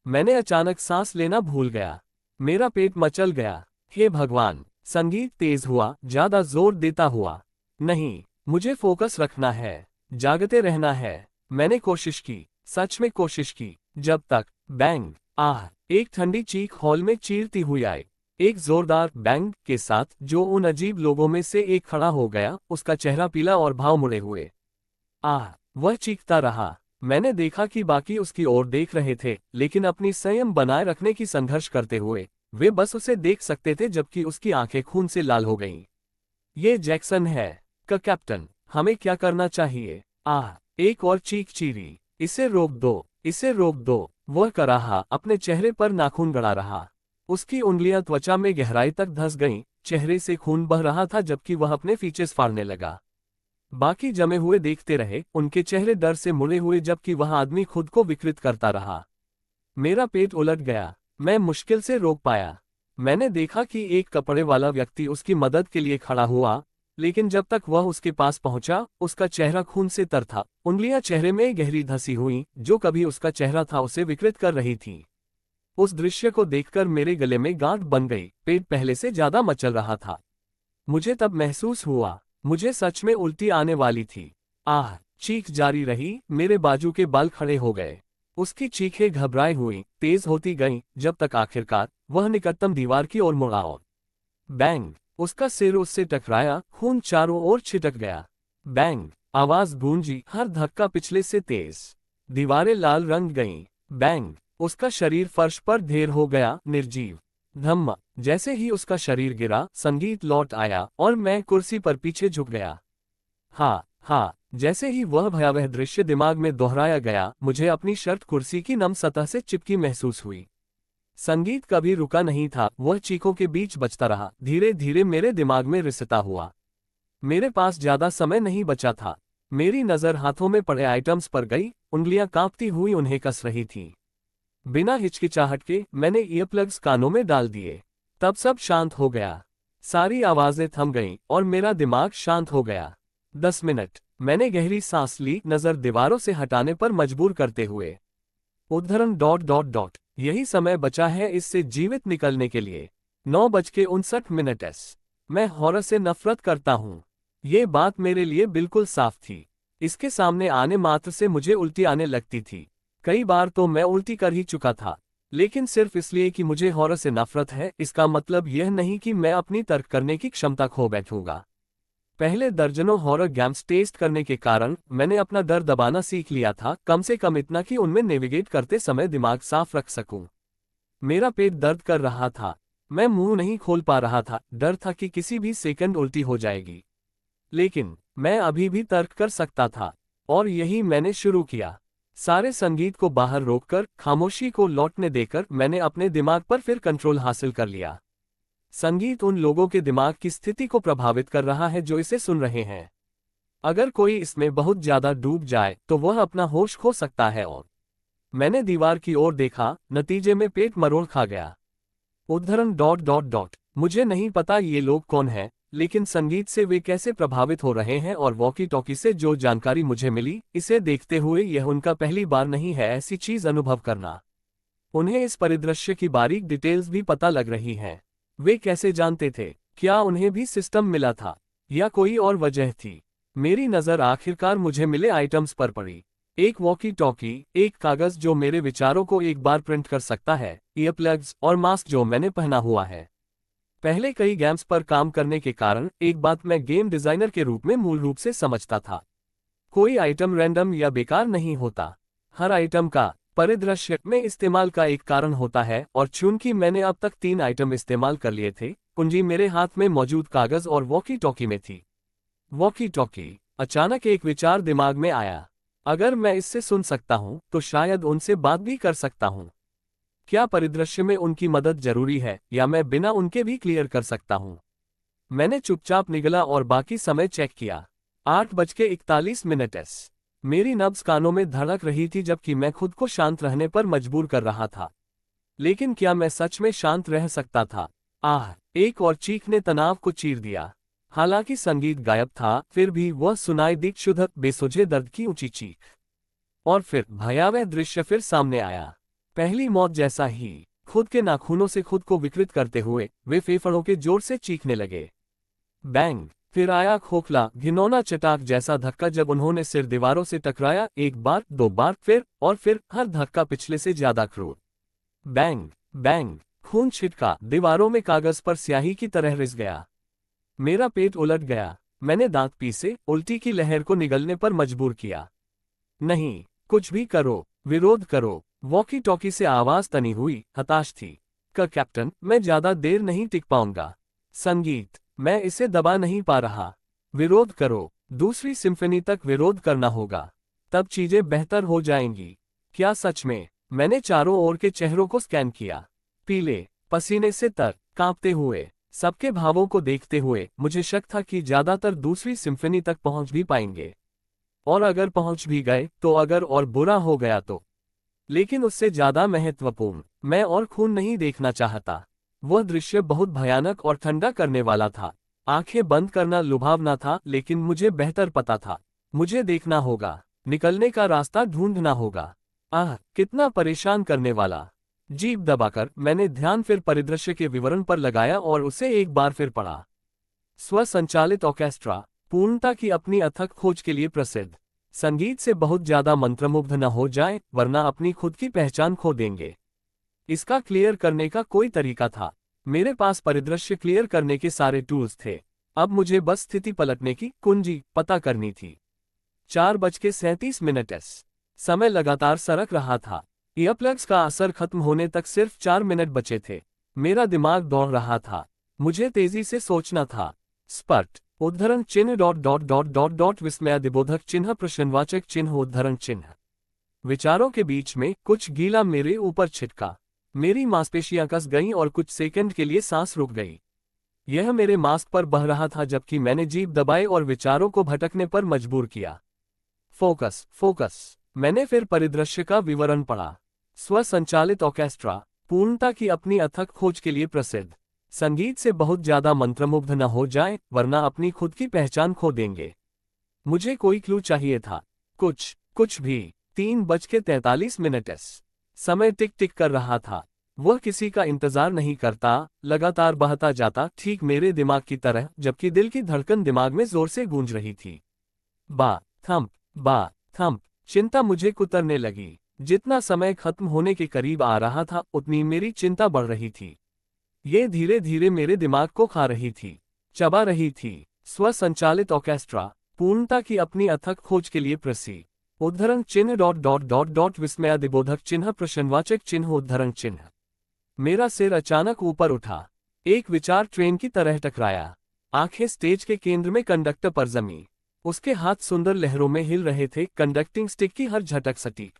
मैंने अचानक सांस लेना भूल गया। मेरा पेट मचल गया। हे भगवान! संगीत तेज हुआ, ज्यादा जोर देता हुआ। नहीं, मुझे फोकस रखना है, जागते रहना है। मैंने कोशिश की, सच में कोशिश की, जब तक बैंग, आह! एक ठंडी चीख हॉल में चीरती हुई आई। एक जोरदार बैंग के साथ जो उन अजीब लोगों में से एक खड़ा हो गया, उसका चेहरा पीला और भाव मुड़े हुए। आह! वह चीखता रहा। मैंने देखा कि बाकी उसकी ओर देख रहे थे, लेकिन अपनी संयम बनाए रखने की संघर्ष करते हुए। वे बस उसे देख सकते थे, जबकि उसकी आंखें खून से लाल हो गईं। ये जैक्सन है कैप्टन, हमें क्या करना चाहिए? आह! एक और चीख चीरी। इसे रोक दो, इसे रोक दो। वह कराहा अपने चेहरे पर नाखून गड़ा रहा। उसकी उंगलियां त्वचा में गहराई तक धंस गईं, चेहरे से खून बह रहा था जबकि वह अपने फीचर्स फाड़ने लगा। बाकी जमे हुए देखते रहे, उनके चेहरे डर से मुड़े हुए, जबकि वह आदमी खुद को विकृत करता रहा। मेरा पेट उलट गया। मैं मुश्किल से रोक पाया। मैंने देखा कि एक कपड़े वाला व्यक्ति उसकी मदद के लिए खड़ा हुआ, लेकिन जब तक वह उसके पास पहुंचा, उसका चेहरा खून से तर था। उंगलियां चेहरे में गहरी धंसी हुई, जो कभी उसका चेहरा था उसे विकृत कर रही थी। उस दृश्य को देखकर मेरे गले में गांठ बन गई, पेट पहले से ज्यादा मचल रहा था। मुझे तब महसूस हुआ, मुझे सच में उल्टी आने वाली थी। आह! चीख जारी रही, मेरे बाजू के बाल खड़े हो गए। उसकी चीखें घबराई हुई, तेज होती गईं, जब तक आखिरकार वह निकटतम दीवार की ओर मुड़ा और बैंग! उसका सिर उससे टकराया, खून चारों ओर छिटक गया। बैंग! आवाज गूंजी, हर धक्का पिछले से तेज। दीवारें लाल रंग गईं। बैंग! उसका शरीर फर्श पर ढेर हो गया, निर्जीव। धम्म। जैसे ही उसका शरीर गिरा, संगीत लौट आया और मैं कुर्सी पर पीछे झुक गया। हाँ हाँ, जैसे ही वह भयावह दृश्य दिमाग में दोहराया गया, मुझे अपनी शर्ट कुर्सी की नम सतह से चिपकी महसूस हुई। संगीत कभी रुका नहीं था, वह चीखों के बीच बजता रहा, धीरे धीरे मेरे दिमाग में रिसता हुआ। मेरे पास ज्यादा समय नहीं बचा था। मेरी नजर हाथों में पड़े आइटम्स पर गई, उंगलियां कांपती हुई उन्हें कस रही थीं। बिना हिचकिचाहट के मैंने ईयरप्लग्स कानों में डाल दिए। तब सब शांत हो गया। सारी आवाजें थम गईं और मेरा दिमाग शांत हो गया। 10 मिनट। मैंने गहरी सांस ली, नजर दीवारों से हटाने पर मजबूर करते हुए। उद्धरण ... यही समय बचा है इससे जीवित निकलने के लिए। 9:59 एस। मैं हॉरर से नफरत करता हूं। ये बात मेरे लिए बिल्कुल साफ थी। इसके सामने आने मात्र से मुझे उल्टी आने लगती थी। कई बार तो मैं उल्टी कर ही चुका था। लेकिन सिर्फ इसलिए कि मुझे हॉरर से नफरत है, इसका मतलब यह नहीं कि मैं अपनी तर्क करने की क्षमता खो बैठूंगा। पहले दर्जनों हॉरर गेम्स टेस्ट करने के कारण मैंने अपना डर दबाना सीख लिया था, कम से कम इतना कि उनमें नेविगेट करते समय दिमाग साफ रख सकूं। मेरा पेट दर्द कर रहा था। मैं मुंह नहीं खोल पा रहा था, डर था कि किसी भी सेकंड उल्टी हो जाएगी। लेकिन मैं अभी भी तर्क कर सकता था, और यही मैंने शुरू किया। सारे संगीत को बाहर रोककर, खामोशी को लौटने देकर मैंने अपने दिमाग पर फिर कंट्रोल हासिल कर लिया। संगीत उन लोगों के दिमाग की स्थिति को प्रभावित कर रहा है जो इसे सुन रहे हैं। अगर कोई इसमें बहुत ज्यादा डूब जाए तो वह अपना होश खो सकता है। और मैंने दीवार की ओर देखा, नतीजे में पेट मरोड़ खा गया। उद्धरण ... मुझे नहीं पता ये लोग कौन हैं, लेकिन संगीत से वे कैसे प्रभावित हो रहे हैं और वॉकी टॉकी से जो जानकारी मुझे मिली, इसे देखते हुए यह उनका पहली बार नहीं है ऐसी चीज अनुभव करना। उन्हें इस परिदृश्य की बारीक डिटेल्स भी पता लग रही हैं। वे कैसे जानते थे? क्या उन्हें भी सिस्टम मिला था, या कोई और वजह थी? मेरी नज़र आखिरकार मुझे मिले आइटम्स पर पड़ी। एक वॉकी टॉकी, एक कागज जो मेरे विचारों को एक बार प्रिंट कर सकता है, ईयरप्लग्स और मास्क जो मैंने पहना हुआ है। पहले कई गेम्स पर काम करने के कारण एक बात मैं गेम डिजाइनर के रूप में मूल रूप से समझता था। कोई आइटम रैंडम या बेकार नहीं होता। हर आइटम का परिदृश्य में इस्तेमाल का एक कारण होता है, और चूंकि मैंने अब तक 3 आइटम इस्तेमाल कर लिए थे, कुंजी मेरे हाथ में मौजूद कागज और वॉकी टॉकी में थी। Walkie talkie. अचानक एक विचार दिमाग में आया। अगर मैं इससे सुन सकता हूं, तो शायद उनसे बात भी कर सकता हूं। क्या परिदृश्य में उनकी मदद जरूरी है, या मैं बिना उनके भी क्लियर कर सकता हूं? मैंने चुपचाप निगला और बाकी समय चेक किया। 8:41 एस। मेरी नब्ज कानों में धड़क रही थी जबकि मैं खुद को शांत रहने पर मजबूर कर रहा था। लेकिन क्या मैं सच में शांत रह सकता था? आह! एक और चीख ने तनाव को चीर दिया। हालांकि संगीत गायब था, फिर भी वह सुनाई दी क्षुब्ध, बेसुधे दर्द की ऊंची चीख। और फिर भयावह दृश्य फिर सामने आया। पहली मौत जैसा ही, खुद के नाखूनों से खुद को विकृत करते हुए वे फेफड़ों के जोर से चीखने लगे। बैंग! फिर आया खोखला, घिनौना चटाक जैसा धक्का जब उन्होंने सिर दीवारों से टकराया, 1 बार, 2 बार, और फिर हर धक्का पिछले से ज्यादा क्रूर। बैंग! बैंग! खून छिटका, दीवारों में कागज पर स्याही की तरह रिस गया। मेरा पेट उलट गया। मैंने दांत पीसे, उल्टी की लहर को निगलने पर मजबूर किया। नहीं, कुछ भी करो, विरोध करो। वॉकी टॉकी से आवाज तनी हुई, हताश थी। कैप्टन, मैं ज्यादा देर नहीं टिक पाऊंगा। संगीत, मैं इसे दबा नहीं पा रहा। विरोध करो, दूसरी सिम्फनी तक विरोध करना होगा, तब चीजें बेहतर हो जाएंगी। क्या सच में? मैंने चारों ओर के चेहरों को स्कैन किया। पीले, पसीने से तर, कांपते हुए, सबके भावों को देखते हुए मुझे शक था कि ज्यादातर दूसरी सिम्फनी तक पहुंच भी पाएंगे। और अगर पहुंच भी गए तो अगर और बुरा हो गया तो। लेकिन उससे ज्यादा महत्वपूर्ण, मैं और खून नहीं देखना चाहता। वह दृश्य बहुत भयानक और ठंडा करने वाला था। आंखें बंद करना लुभावना था, लेकिन मुझे बेहतर पता था। मुझे देखना होगा, निकलने का रास्ता ढूंढना होगा। आह, कितना परेशान करने वाला। जीभ दबाकर मैंने ध्यान फिर परिदृश्य के विवरण पर लगाया और उसे एक बार फिर पढ़ा। स्वसंचालित ऑर्केस्ट्रा, पूर्णता की अपनी अथक खोज के लिए प्रसिद्ध। संगीत से बहुत ज्यादा मंत्रमुग्ध न हो जाए, वरना अपनी खुद की पहचान खो देंगे। इसका क्लियर करने का कोई तरीका था। मेरे पास परिदृश्य क्लियर करने के सारे टूल्स थे। अब मुझे बस स्थिति पलटने की कुंजी पता करनी थी। 4:37 एस। समय लगातार सरक रहा था। ईयरप्लग्स का असर खत्म होने तक सिर्फ 4 मिनट बचे थे। मेरा दिमाग दौड़ रहा था। मुझे तेजी से सोचना था। स्पष्ट उद्धरण चिन्ह dot dot dot dot dot विस्मयादिबोधक चिन्ह प्रश्नवाचक चिन्ह उद्धरण चिन्ह। विचारों के बीच में कुछ गीला मेरे ऊपर छिटका। मेरी मांसपेशियां कस गईं और कुछ सेकंड के लिए सांस रुक गई। यह मेरे मास्क पर बह रहा था जबकि मैंने जीभ दबाई और विचारों को भटकने पर मजबूर किया। Focus focus. मैंने फिर परिदृश्य का विवरण पढ़ा। स्वसंचालित ऑर्केस्ट्रा, पूर्णता की अपनी अथक खोज के लिए प्रसिद्ध। संगीत से बहुत ज्यादा मंत्रमुग्ध न हो जाए वरना अपनी खुद की पहचान खो देंगे। मुझे कोई क्लू चाहिए था। कुछ भी। 3:43 समय टिक टिक कर रहा था। वह किसी का इंतजार नहीं करता, लगातार बहता जाता, ठीक मेरे दिमाग की तरह, जबकि दिल की धड़कन दिमाग में जोर से गूंज रही थी। बा थंप। चिंता मुझे कुतरने लगी। जितना समय खत्म होने के करीब आ रहा था उतनी मेरी चिंता बढ़ रही थी। ये धीरे धीरे मेरे दिमाग को खा रही थी, चबा रही थी। स्वसंचालित ऑर्केस्ट्रा, पूर्णता की अपनी अथक खोज के लिए प्रसिद्ध। उद्धरण चिन्ह डॉट डॉट डॉट डॉट विस्मयादिबोधक चिन्ह प्रश्नवाचक चिन्ह उद्धरण चिन्ह। मेरा सिर अचानक ऊपर उठा। एक विचार ट्रेन की तरह टकराया। आंखें स्टेज के केंद्र में कंडक्टर पर जमी। उसके हाथ सुंदर लहरों में हिल रहे थे, कंडक्टिंग स्टिक की हर झटक सटीक।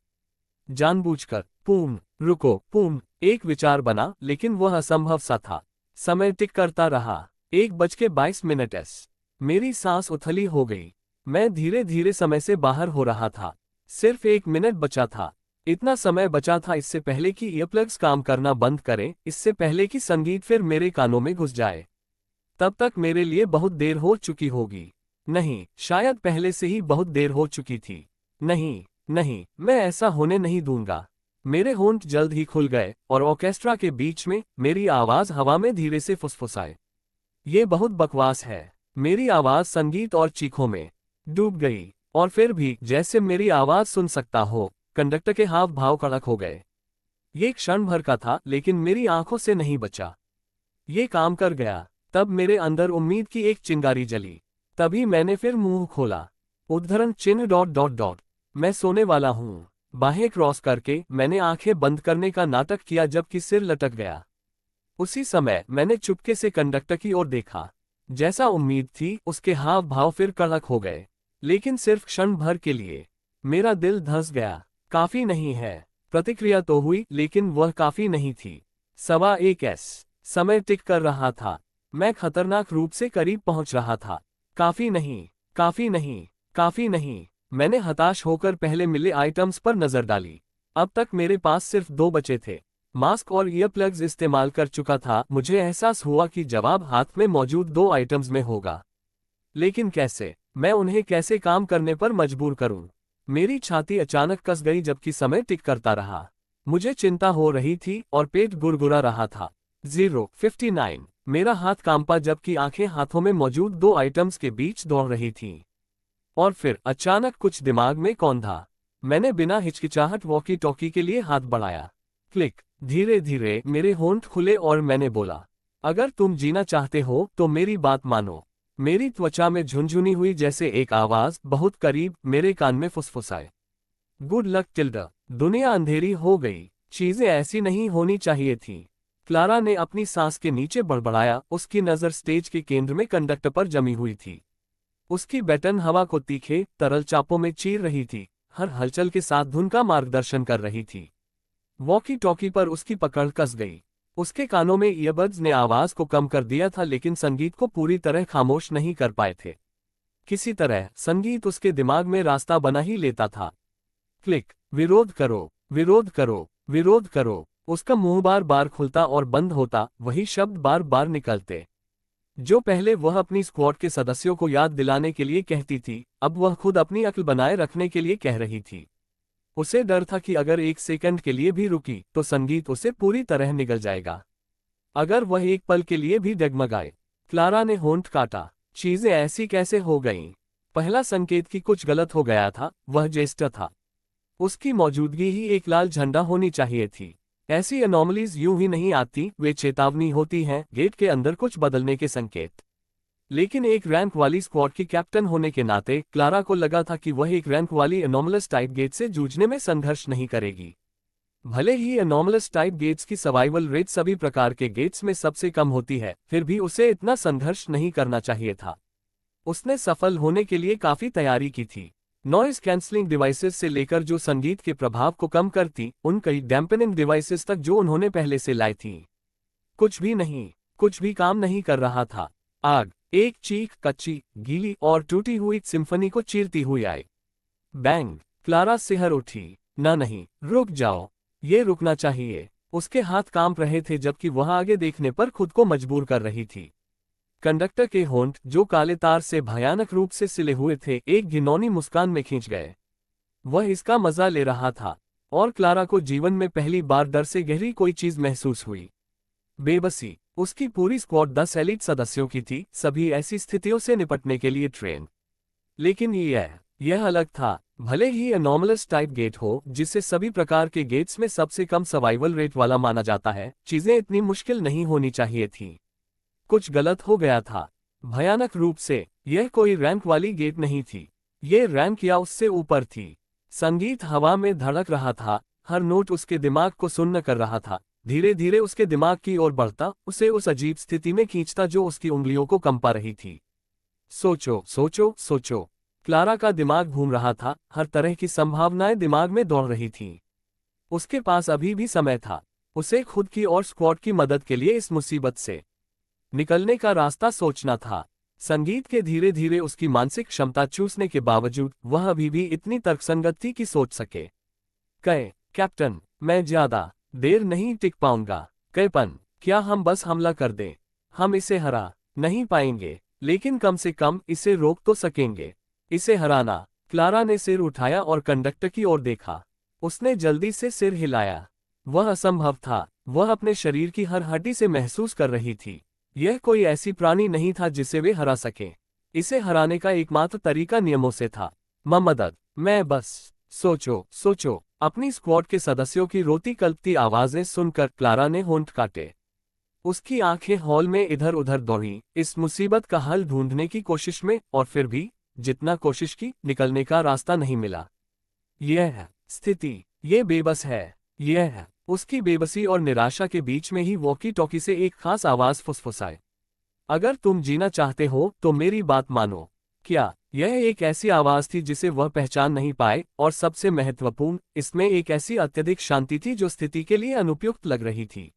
जानबूझकर पूर्ण एक विचार बना, लेकिन वह असंभव सा था। समय टिक करता रहा। 1:22 मेरी सांस उथली हो गई। मैं धीरे धीरे समय से बाहर हो रहा था। सिर्फ 1 मिनट बचा था। इतना समय बचा था इससे पहले कि ईयरप्लग्स काम करना बंद करें, इससे पहले कि संगीत फिर मेरे कानों में घुस जाए। तब तक मेरे लिए बहुत देर हो चुकी होगी। नहीं, शायद पहले से ही बहुत देर हो चुकी थी। नहीं, मैं ऐसा होने नहीं दूंगा। मेरे होंठ जल्द ही खुल गए और ऑर्केस्ट्रा के बीच में मेरी आवाज हवा में धीरे से फुसफुसाए। ये बहुत बकवास है। मेरी आवाज संगीत और चीखों में डूब गई। और फिर भी जैसे मेरी आवाज सुन सकता हो, कंडक्टर के हाव भाव कड़क हो गए। ये क्षण भर का था, लेकिन मेरी आंखों से नहीं बचा। ये काम कर गया। तब मेरे अंदर उम्मीद की एक चिंगारी जली। तभी मैंने फिर मुंह खोला। उद्धरण चिन्ह डॉट डॉट डॉट। मैं सोने वाला हूं। बाहें क्रॉस करके मैंने आंखें बंद करने का नाटक किया जबकि सिर लटक गया। उसी समय मैंने चुपके से कंडक्टर की ओर देखा। जैसा उम्मीद थी, उसके हाव भाव फिर कड़क हो गए, लेकिन सिर्फ क्षण भर के लिए। मेरा दिल धंस गया। काफी नहीं है। प्रतिक्रिया तो हुई, लेकिन वह काफी नहीं थी। 1:15 समय टिक कर रहा था। मैं खतरनाक रूप से करीब पहुंच रहा था। काफी नहीं। मैंने हताश होकर पहले मिले आइटम्स पर नजर डाली। अब तक मेरे पास सिर्फ 2 बचे थे। मास्क और ईयरप्लग्स इस्तेमाल कर चुका था। मुझे एहसास हुआ कि जवाब हाथ में मौजूद 2 आइटम्स में होगा, लेकिन कैसे? मैं उन्हें कैसे काम करने पर मजबूर करूं? मेरी छाती अचानक कस गई जबकि समय टिक करता रहा। मुझे चिंता हो रही थी और पेट गुड़गुड़ा रहा था। 0:59 मेरा हाथ कांपा जबकि आंखें हाथों में मौजूद 2 आइटम्स के बीच दौड़ रही थीं। और फिर अचानक कुछ दिमाग में कौंधा। मैंने बिना हिचकिचाहट वॉकी टॉकी के लिए हाथ बढ़ाया। क्लिक। धीरे धीरे मेरे होंठ खुले और मैंने बोला, अगर तुम जीना चाहते हो तो मेरी बात मानो। मेरी त्वचा में झुनझुनी हुई जैसे एक आवाज बहुत करीब मेरे कान में फुसफुसाए। Good luck tilde. दुनिया अंधेरी हो गई। चीजें ऐसी नहीं होनी चाहिए थी। क्लारा ने अपनी सांस के नीचे बड़बड़ाया। उसकी नजर स्टेज के केंद्र में कंडक्टर पर जमी हुई थी। उसकी बैटन हवा को तीखे, तरल चापों में चीर रही थी, हर हलचल के साथ धुन का मार्गदर्शन कर रही थी। वॉकी टॉकी पर उसकी पकड़ कस गई। उसके कानों में ईयरबड्स ने आवाज को कम कर दिया था, लेकिन संगीत को पूरी तरह खामोश नहीं कर पाए थे। किसी तरह संगीत उसके दिमाग में रास्ता बना ही लेता था। क्लिक। विरोध करो। उसका मुंह बार बार खुलता और बंद होता, वही शब्द बार बार निकलते जो पहले वह अपनी स्क्वाड के सदस्यों को याद दिलाने के लिए कहती थी, अब वह खुद अपनी अक्ल बनाए रखने के लिए कह रही थी। उसे डर था कि अगर 1 सेकंड के लिए भी रुकी तो संगीत उसे पूरी तरह निगल जाएगा। अगर वह एक पल के लिए भी डगमगाए। क्लारा ने होंठ काटा। चीजें ऐसी कैसे हो गईं? पहला संकेत कि कुछ गलत हो गया था, वह जेस्टर था। उसकी मौजूदगी ही एक लाल झंडा होनी चाहिए थी। ऐसी एनॉमलीज यूं ही नहीं आती, वे चेतावनी होती हैं, गेट के अंदर कुछ बदलने के संकेत। लेकिन एक रैंक वाली स्क्वाड की कैप्टन होने के नाते क्लारा को लगा था कि वह एक रैंक वाली एनॉमलस टाइप गेट से जूझने में संघर्ष नहीं करेगी। भले ही एनॉमलस टाइप गेट्स की सर्वाइवल रेट सभी प्रकार के गेट्स में सबसे कम होती है, फिर भी उसे इतना संघर्ष नहीं करना चाहिए था। उसने सफल होने के लिए काफी तैयारी की थी। नॉइज कैंसलिंग डिवाइसेस से लेकर जो संगीत के प्रभाव को कम करती उन कई डैम्पनिंग डिवाइसेस तक जो उन्होंने पहले से लाई थी, कुछ भी काम नहीं कर रहा था। आग, एक चीख कच्ची, गीली और टूटी हुई सिम्फनी को चीरती हुई आई। बैंग! क्लारा सिहर उठी। नहीं, रुक जाओ। ये रुकना चाहिए। उसके हाथ कांप रहे थे जबकि वह आगे देखने पर खुद को मजबूर कर रही थी। कंडक्टर के होंठ, जो काले तार से भयानक रूप से सिले हुए थे, एक घिनौनी मुस्कान में खींच गए। वह इसका मजा ले रहा था और क्लारा को जीवन में पहली बार डर से गहरी कोई चीज महसूस हुई। बेबसी। उसकी पूरी स्क्वाड 10 एलीट सदस्यों की थी, सभी ऐसी स्थितियों से निपटने के लिए ट्रेन। लेकिन यह अलग था। भले ही एनॉमलस टाइप गेट हो, जिसे सभी प्रकार के गेट्स में सबसे कम सर्वाइवल रेट वाला माना जाता है, चीजें इतनी मुश्किल नहीं होनी चाहिए थी। कुछ गलत हो गया था। भयानक रूप से, यह कोई रैंक वाली गेट नहीं थी। ये रैंक या उससे ऊपर थी। संगीत हवा में धड़क रहा था, हर नोट उसके दिमाग को सुन्न कर रहा था, धीरे धीरे उसके दिमाग की ओर बढ़ता, उसे उस अजीब स्थिति में खींचता जो उसकी उंगलियों को कंपा रही थी। सोचो, सोचो, सोचो। क्लारा का दिमाग घूम रहा था, हर तरह की संभावनाएं दिमाग में दौड़ रही थीं। उसके पास अभी भी समय था। उसे खुद की और स्क्वाड की मदद के लिए इस मुसीबत से निकलने का रास्ता सोचना था। संगीत के धीरे धीरे उसकी मानसिक क्षमता चूसने के बावजूद वह अभी भी इतनी तर्कसंगत थी कि सोच सके। कैप्टन, मैं ज्यादा देर नहीं टिक पाऊंगा। कैप्टन, क्या हम बस हमला कर दें? हम इसे हरा नहीं पाएंगे, लेकिन कम से कम इसे रोक तो सकेंगे। इसे हराना। क्लारा ने सिर उठाया और कंडक्टर की ओर देखा। उसने जल्दी से सिर हिलाया। वह असंभव था। वह अपने शरीर की हर हड्डी से महसूस कर रही थी। यह कोई ऐसी प्राणी नहीं था जिसे वे हरा सके। इसे हराने का एकमात्र तरीका नियमों से था। मदद, मैं बस। सोचो, सोचो। अपनी स्क्वाड के सदस्यों की रोती कल्पती आवाजें सुनकर क्लारा ने होंठ काटे। उसकी आंखें हॉल में इधर उधर दौड़ी, इस मुसीबत का हल ढूंढने की कोशिश में, और फिर भी जितना कोशिश की, निकलने का रास्ता नहीं मिला। यह स्थिति, ये बेबस है। यह उसकी बेबसी और निराशा के बीच में ही वॉकी टॉकी से एक खास आवाज फुसफुसाए। अगर तुम जीना चाहते हो तो मेरी बात मानो। क्या? यह एक ऐसी आवाज थी जिसे वह पहचान नहीं पाए, और सबसे महत्वपूर्ण, इसमें एक ऐसी अत्यधिक शांति थी जो स्थिति के लिए अनुपयुक्त लग रही थी।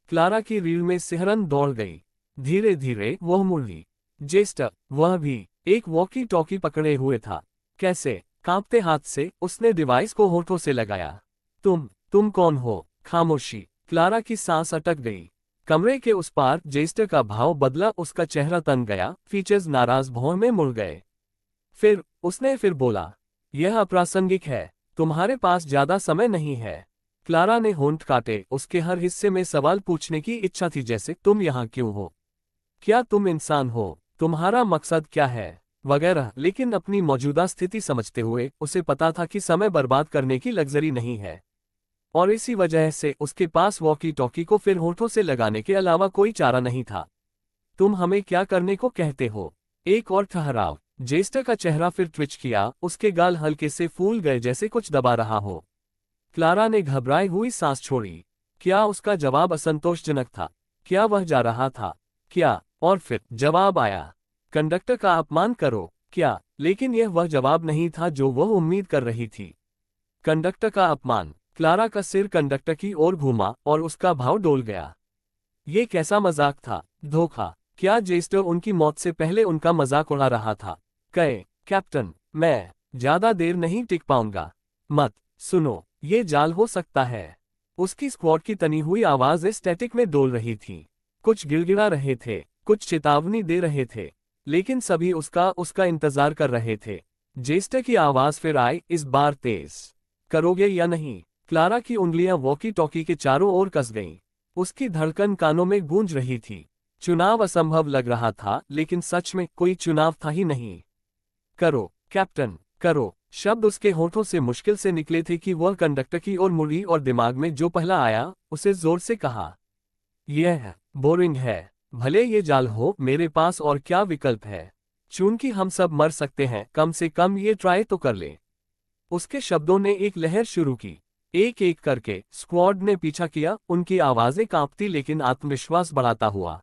क्लारा की रीढ़ में सिहरन दौड़ गई। धीरे धीरे वह मुड़ी। जेस्टर, वह भी एक वॉकी टॉकी पकड़े हुए था। कैसे? कांपते हाथ से उसने डिवाइस को होठों से लगाया। तुम कौन हो? खामोशी। क्लारा की सांस अटक गई। कमरे के उस पार जेस्टर का भाव बदला, उसका चेहरा तन गया, फीचर्स नाराज भाव में मुड़ गए। उसने फिर बोला, यह अप्रासंगिक है। तुम्हारे पास ज्यादा समय नहीं है। क्लारा ने होंठ काटे। उसके हर हिस्से में सवाल पूछने की इच्छा थी, जैसे तुम यहाँ क्यों हो? क्या तुम इंसान हो? तुम्हारा मकसद क्या है? वगैरह। लेकिन अपनी मौजूदा स्थिति समझते हुए उसे पता था कि समय बर्बाद करने की लग्जरी नहीं है, और इसी वजह से उसके पास वॉकी टॉकी को फिर होठों से लगाने के अलावा कोई चारा नहीं था। तुम हमें क्या करने को कहते हो? एक और ठहराव। जेस्टर का चेहरा फिर ट्विच किया, उसके गाल हल्के से फूल गए जैसे कुछ दबा रहा हो। क्लारा ने घबराई हुई सांस छोड़ी। क्या उसका जवाब असंतोषजनक था? क्या वह जा रहा था? क्या? और फिर जवाब आया, कंडक्टर का अपमान करो। क्या? लेकिन यह वह जवाब नहीं था जो वह उम्मीद कर रही थी। कंडक्टर का अपमान। क्लारा का सिर कंडक्टर की ओर घूमा और उसका भाव डोल गया। ये कैसा मजाक था? धोखा। क्या जेस्टर उनकी मौत से पहले उनका मजाक उड़ा रहा था? कैप्टन, मैं ज्यादा देर नहीं टिक पाऊंगा। मत सुनो, ये जाल हो सकता है। उसकी स्क्वाड की तनी हुई आवाजें स्टैटिक में डोल रही थीं। कुछ गिड़गिड़ा रहे थे, कुछ चेतावनी दे रहे थे, लेकिन सभी उसका इंतजार कर रहे थे। जेस्टर की आवाज फिर आई, इस बार तेज करोगे या नहीं? क्लारा की उंगलियां वॉकी टॉकी के चारों ओर कस गईं। उसकी धड़कन कानों में गूंज रही थी। चुनाव असंभव लग रहा था, लेकिन सच में कोई चुनाव था ही नहीं। करो कैप्टन, करो। शब्द उसके होठों से मुश्किल से निकले थे कि वह कंडक्टर की ओर मुड़ी और दिमाग में जो पहला आया उसे जोर से कहा, यह बोरिंग है। भले ये जाल हो, मेरे पास और क्या विकल्प है? चूंकि हम सब मर सकते हैं, कम से कम ये ट्राई तो कर ले। उसके शब्दों ने एक लहर शुरू की। एक एक करके स्क्वाड ने पीछा किया, उनकी आवाजें कांपती लेकिन आत्मविश्वास बढ़ाता हुआ।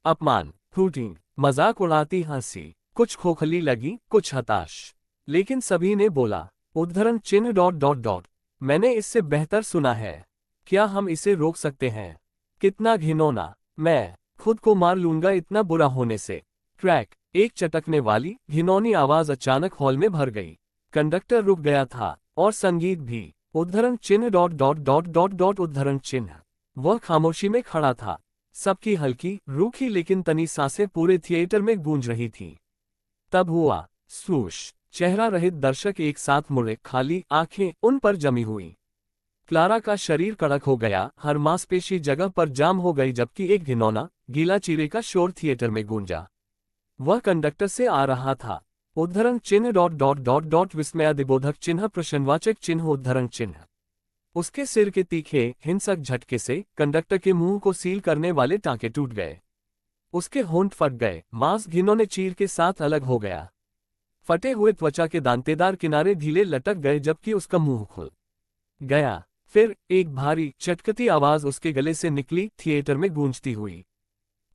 अपमान, हूटिंग, मजाक उड़ाती हंसी, कुछ खोखली लगी, कुछ हताश, लेकिन सभी ने बोला, उद्धरण चिन्ह डॉट डॉट डॉट, मैंने इससे बेहतर सुना है। क्या हम इसे रोक सकते हैं? कितना घिनौना, मैं खुद को मार लूंगा इतना बुरा होने से। ट्रैक, एक चटकने वाली घिनौनी आवाज अचानक हॉल में भर गई। कंडक्टर रुक गया था और संगीत भी। उद्धरण चिन्ह dot dot dot dot dot उद्धरण चिन्ह। वह खामोशी में खड़ा था। सबकी हल्की, रूखी लेकिन तनी सांसें पूरे थिएटर में गूंज रही थी। तब हुआ, स्वूश, चेहरा रहित दर्शक एक साथ मुड़े, खाली आंखें उन पर जमी हुई। क्लारा का शरीर कड़क हो गया, हर मांसपेशी जगह पर जाम हो गई, जबकि एक घिनौना, गीला चीरे का शोर थिएटर में गूंजा। वह कंडक्टर से आ रहा था। उद्धरण चिन्ह डॉट डॉट डॉट डॉट विस्मयादिबोधक चिन्ह प्रश्नवाचक चिन्ह उद्धरण चिन्ह। उसके सिर के तीखे, हिंसक झटके से कंडक्टर के मुंह को सील करने वाले टांके टूट गए। उसके होंठ फट गए, मांस घिनौने चीर के साथ अलग हो गया। फटे हुए त्वचा के दांतेदार किनारे ढीले लटक गए, जबकि उसका मुंह खुल गया। फिर एक भारी, चटकती आवाज उसके गले से निकली, थिएटर में गूंजती हुई।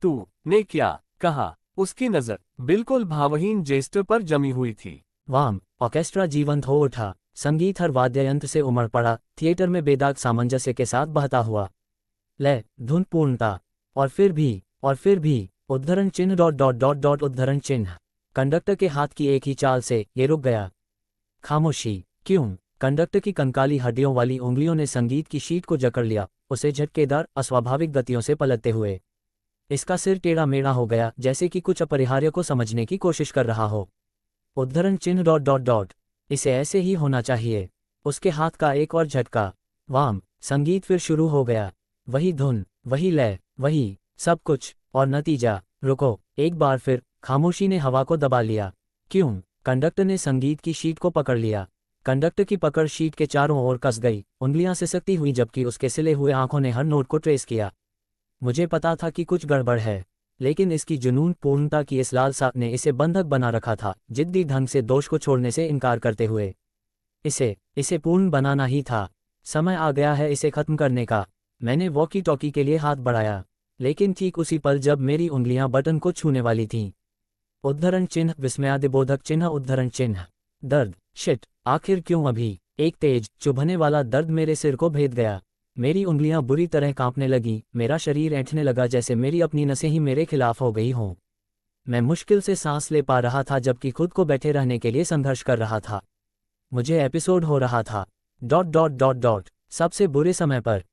तू ने क्या कहा? उसकी नजर बिल्कुल भावहीन जेस्टर पर जमी हुई थी। वाम, ऑर्केस्ट्रा जीवंत हो उठा, संगीत हर वाद्य यंत्र से उमड़ पड़ा, थिएटर में बेदाग सामंजस्य के साथ बहता हुआ। लय, धुन, पूर्णता, और फिर भी, उद्धरण चिन्ह डॉट डॉट डॉट डॉट उद्धरण चिन्ह। कंडक्टर के हाथ की एक ही चाल से ये रुक गया। खामोशी। क्यों? कंडक्टर की कंकाली हड्डियों वाली उंगलियों ने संगीत की शीट को जकड़ लिया, उसे झटकेदार, अस्वाभाविक गतियों से पलटते हुए। इसका सिर टेढ़ा मेढ़ा हो गया, जैसे कि कुछ अपरिहार्य को समझने की कोशिश कर रहा हो। उद्धरण चिन्ह डॉट डॉट डॉट, इसे ऐसे ही होना चाहिए। उसके हाथ का एक और झटका। वाम, संगीत फिर शुरू हो गया। वही धुन, वही लय, वही सब कुछ, और नतीजा। रुको, एक बार फिर खामोशी ने हवा को दबा लिया। क्यों? कंडक्टर ने संगीत की शीट को पकड़ लिया। कंडक्टर की पकड़ शीट के चारों ओर कस गई, उंगलियां सिसकती हुई, जबकि उसके सिले हुए आंखों ने हर नोट को ट्रेस किया। मुझे पता था कि कुछ गड़बड़ है, लेकिन इसकी जुनून पूर्णता की इस लालसा ने इसे बंधक बना रखा था, जिद्दी ढंग से दोष को छोड़ने से इनकार करते हुए। इसे पूर्ण बनाना ही था। समय आ गया है इसे खत्म करने का। मैंने वॉकी टॉकी के लिए हाथ बढ़ाया, लेकिन ठीक उसी पल जब मेरी उंगलियां बटन को छूने वाली थीं। उद्धरण चिन्ह विस्मयादिबोधक चिन्ह उद्धरण चिन्ह। दर्द, शिट, आखिर क्यों अभी? एक तेज, चुभने वाला दर्द मेरे सिर को भेद गया। मेरी उंगलियां बुरी तरह कांपने लगी, मेरा शरीर ऐंठने लगा, जैसे मेरी अपनी नसें ही मेरे खिलाफ हो गई हों। मैं मुश्किल से सांस ले पा रहा था, जबकि खुद को बैठे रहने के लिए संघर्ष कर रहा था। मुझे एपिसोड हो रहा था। डॉट डॉट डॉट डॉट, सबसे बुरे समय पर।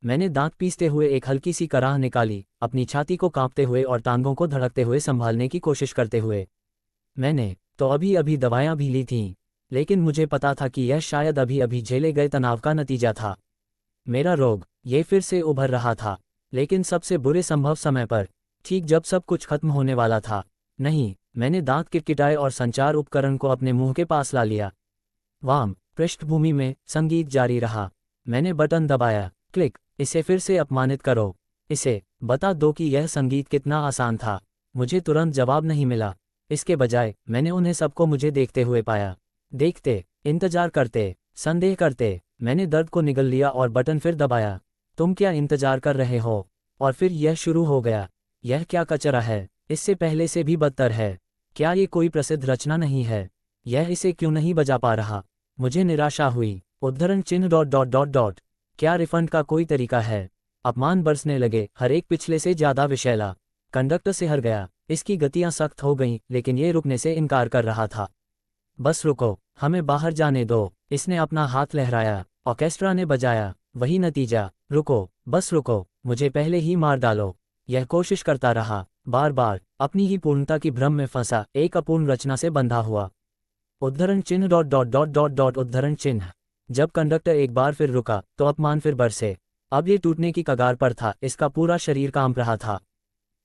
मैंने दांत पीसते हुए एक हल्की सी कराह निकाली, अपनी छाती को कांपते हुए और टांगों को धड़कते हुए संभालने की कोशिश करते हुए। मैंने तो अभी अभी दवायां भी ली थीं, लेकिन मुझे पता था कि यह शायद अभी अभी झेले गए तनाव का नतीजा था। मेरा रोग, ये फिर से उभर रहा था, लेकिन सबसे बुरे संभव समय पर, ठीक जब सब कुछ खत्म होने वाला था। नहीं, मैंने दांत किटकिटाए और संचार उपकरण को अपने मुंह के पास ला लिया। वाम, पृष्ठभूमि में संगीत जारी रहा। मैंने बटन दबाया। क्लिक, इसे फिर से अपमानित करो। इसे बता दो कि यह संगीत कितना आसान था। मुझे तुरंत जवाब नहीं मिला। इसके बजाय मैंने उन्हें सबको मुझे देखते हुए पाया। देखते, इंतजार करते, संदेह करते। मैंने दर्द को निगल लिया और बटन फिर दबाया। तुम क्या इंतजार कर रहे हो? और फिर यह शुरू हो गया। यह क्या कचरा है? इससे पहले से भी बदतर है। क्या ये कोई प्रसिद्ध रचना नहीं है? यह इसे क्यों नहीं बजा पा रहा? मुझे निराशा हुई। उद्धरण चिन्ह डॉट डॉट डॉट डॉट, क्या रिफंड का कोई तरीका है? अपमान बरसने लगे, हर एक पिछले से ज्यादा विषैला। कंडक्टर से हर गया। इसकी गतियां सख्त हो गईं, लेकिन ये रुकने से इनकार कर रहा था। बस रुको, हमें बाहर जाने दो। इसने अपना हाथ लहराया। ऑर्केस्ट्रा ने बजाया। वही नतीजा। रुको, बस रुको, मुझे पहले ही मार डालो। यह कोशिश करता रहा, बार बार, अपनी ही पूर्णता की भ्रम में फंसा, एक अपूर्ण रचना से बंधा हुआ। उद्धरण चिन्ह dot dot dot dot dot उद्धरण चिन्ह। जब कंडक्टर एक बार फिर रुका, तो अपमान फिर बरसे। अब ये टूटने की कगार पर था। इसका पूरा शरीर कांप रहा था।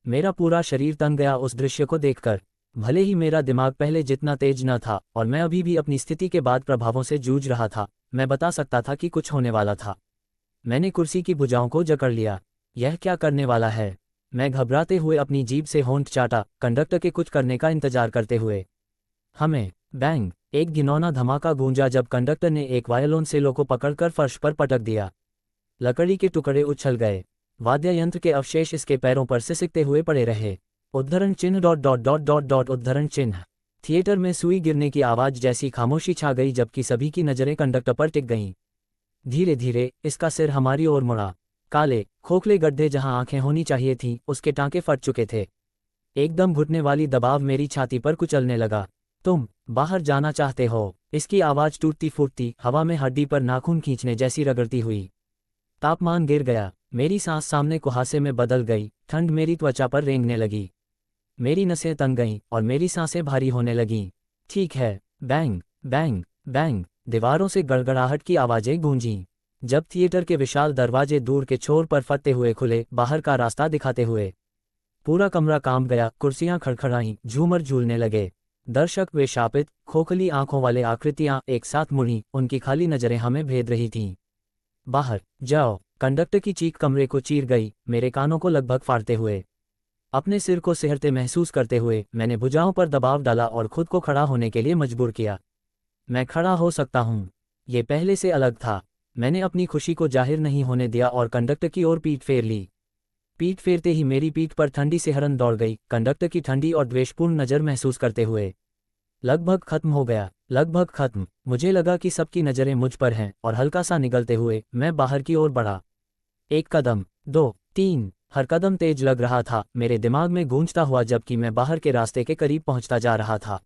मेरा पूरा शरीर तंग गया उस दृश्य को देखकर। भले ही मेरा दिमाग पहले जितना तेज न था, और मैं अभी भी अपनी स्थिति के बाद प्रभावों से जूझ रहा था, मैं बता सकता था कि कुछ होने वाला था। मैंने कुर्सी की भुजाओं को जकड़ लिया। यह क्या करने वाला है? मैं घबराते हुए अपनी जीभ से होंठ चाटा, कंडक्टर के कुछ करने का इंतजार करते हुए। बैंग, एक घिनौना धमाका गूंजा जब कंडक्टर ने एक वायलोन सेलो को पकड़कर फर्श पर पटक दिया। लकड़ी के टुकड़े उछल गए। वाद्य यंत्र के अवशेष इसके पैरों पर सिसकते हुए पड़े रहे। उद्धरण चिन्ह dot dot dot dot dot उद्धरण चिन्ह। थिएटर में सुई गिरने की आवाज जैसी खामोशी छा गई जबकि सभी की नजरें कंडक्टर पर टिक गईं। धीरे धीरे इसका सिर हमारी ओर मुड़ा। काले खोखले गड्ढे जहां आंखें होनी चाहिए थीं उसके टांके फट चुके थे। एकदम घुटने वाली दबाव मेरी छाती पर कुचलने लगा। तुम बाहर जाना चाहते हो? इसकी आवाज टूटती फूटती हवा में हड्डी पर नाखून खींचने जैसी रगड़ती हुई। तापमान गिर गया। मेरी सांस सामने कुहासे में बदल गई। ठंड मेरी त्वचा पर रेंगने लगी। मेरी नसें तंग गईं और मेरी सांसें भारी होने लगीं। ठीक है। बैंग बैंग बैंग दीवारों से गड़गड़ाहट की आवाजें गूंजीं। जब थिएटर के विशाल दरवाजे दूर के छोर पर फटते हुए खुले, बाहर का रास्ता दिखाते हुए पूरा कमरा कांप गया। कुर्सियां खड़खड़ाईं, झूमर झूलने लगे। दर्शक वे शापित खोखली आंखों वाले आकृतियां एक साथ मुड़ीं, उनकी खाली नजरें हमें भेद रही थीं। बाहर जाओ, कंडक्टर की चीख कमरे को चीर गई, मेरे कानों को लगभग फाड़ते हुए। अपने सिर को सिहरते महसूस करते हुए मैंने भुजाओं पर दबाव डाला और खुद को खड़ा होने के लिए मजबूर किया। मैं खड़ा हो सकता हूँ। ये पहले से अलग था। मैंने अपनी खुशी को जाहिर नहीं होने दिया और कंडक्टर की ओर पीठ फेर ली। पीठ फेरते ही मेरी पीठ पर ठंडी सिहरन दौड़ गई, कंडक्टर की ठंडी और द्वेषपूर्ण नज़र महसूस करते हुए। लगभग खत्म हो गया, लगभग खत्म। मुझे लगा कि सबकी नज़रें मुझ पर हैं और हल्का सा निगलते हुए मैं बाहर की ओर बढ़ा। 1 कदम, 2, 3, हर कदम तेज लग रहा था, मेरे दिमाग में गूंजता हुआ जबकि मैं बाहर के रास्ते के करीब पहुंचता जा रहा था।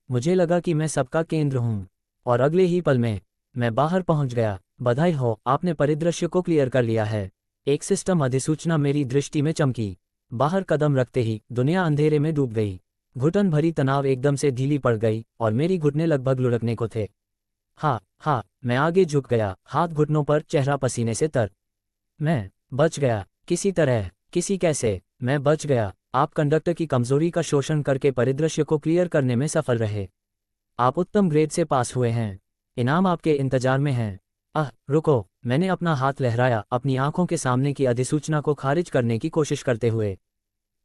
मुझे लगा कि मैं सबका केंद्र हूं। और अगले ही पल में मैं बाहर पहुंच गया। बधाई हो, आपने परिदृश्य को क्लियर कर लिया है। एक सिस्टम अधिसूचना मेरी दृष्टि में चमकी। बाहर कदम रखते ही दुनिया अंधेरे में डूब गई। घुटन भरी तनाव एकदम से ढीली पड़ गई और मेरी घुटने लगभग लुढ़कने को थे। हाँ, मैं आगे झुक गया, हाथ घुटनों पर, चेहरा पसीने से तर। मैं बच गया, किसी तरह, किसी कैसे, मैं बच गया। आप कंडक्टर की कमजोरी का शोषण करके परिदृश्य को क्लियर करने में सफल रहे। आप उत्तम ग्रेड से पास हुए हैं। इनाम आपके इंतजार में है। रुको, मैंने अपना हाथ लहराया, अपनी आंखों के सामने की अधिसूचना को खारिज करने की कोशिश करते हुए।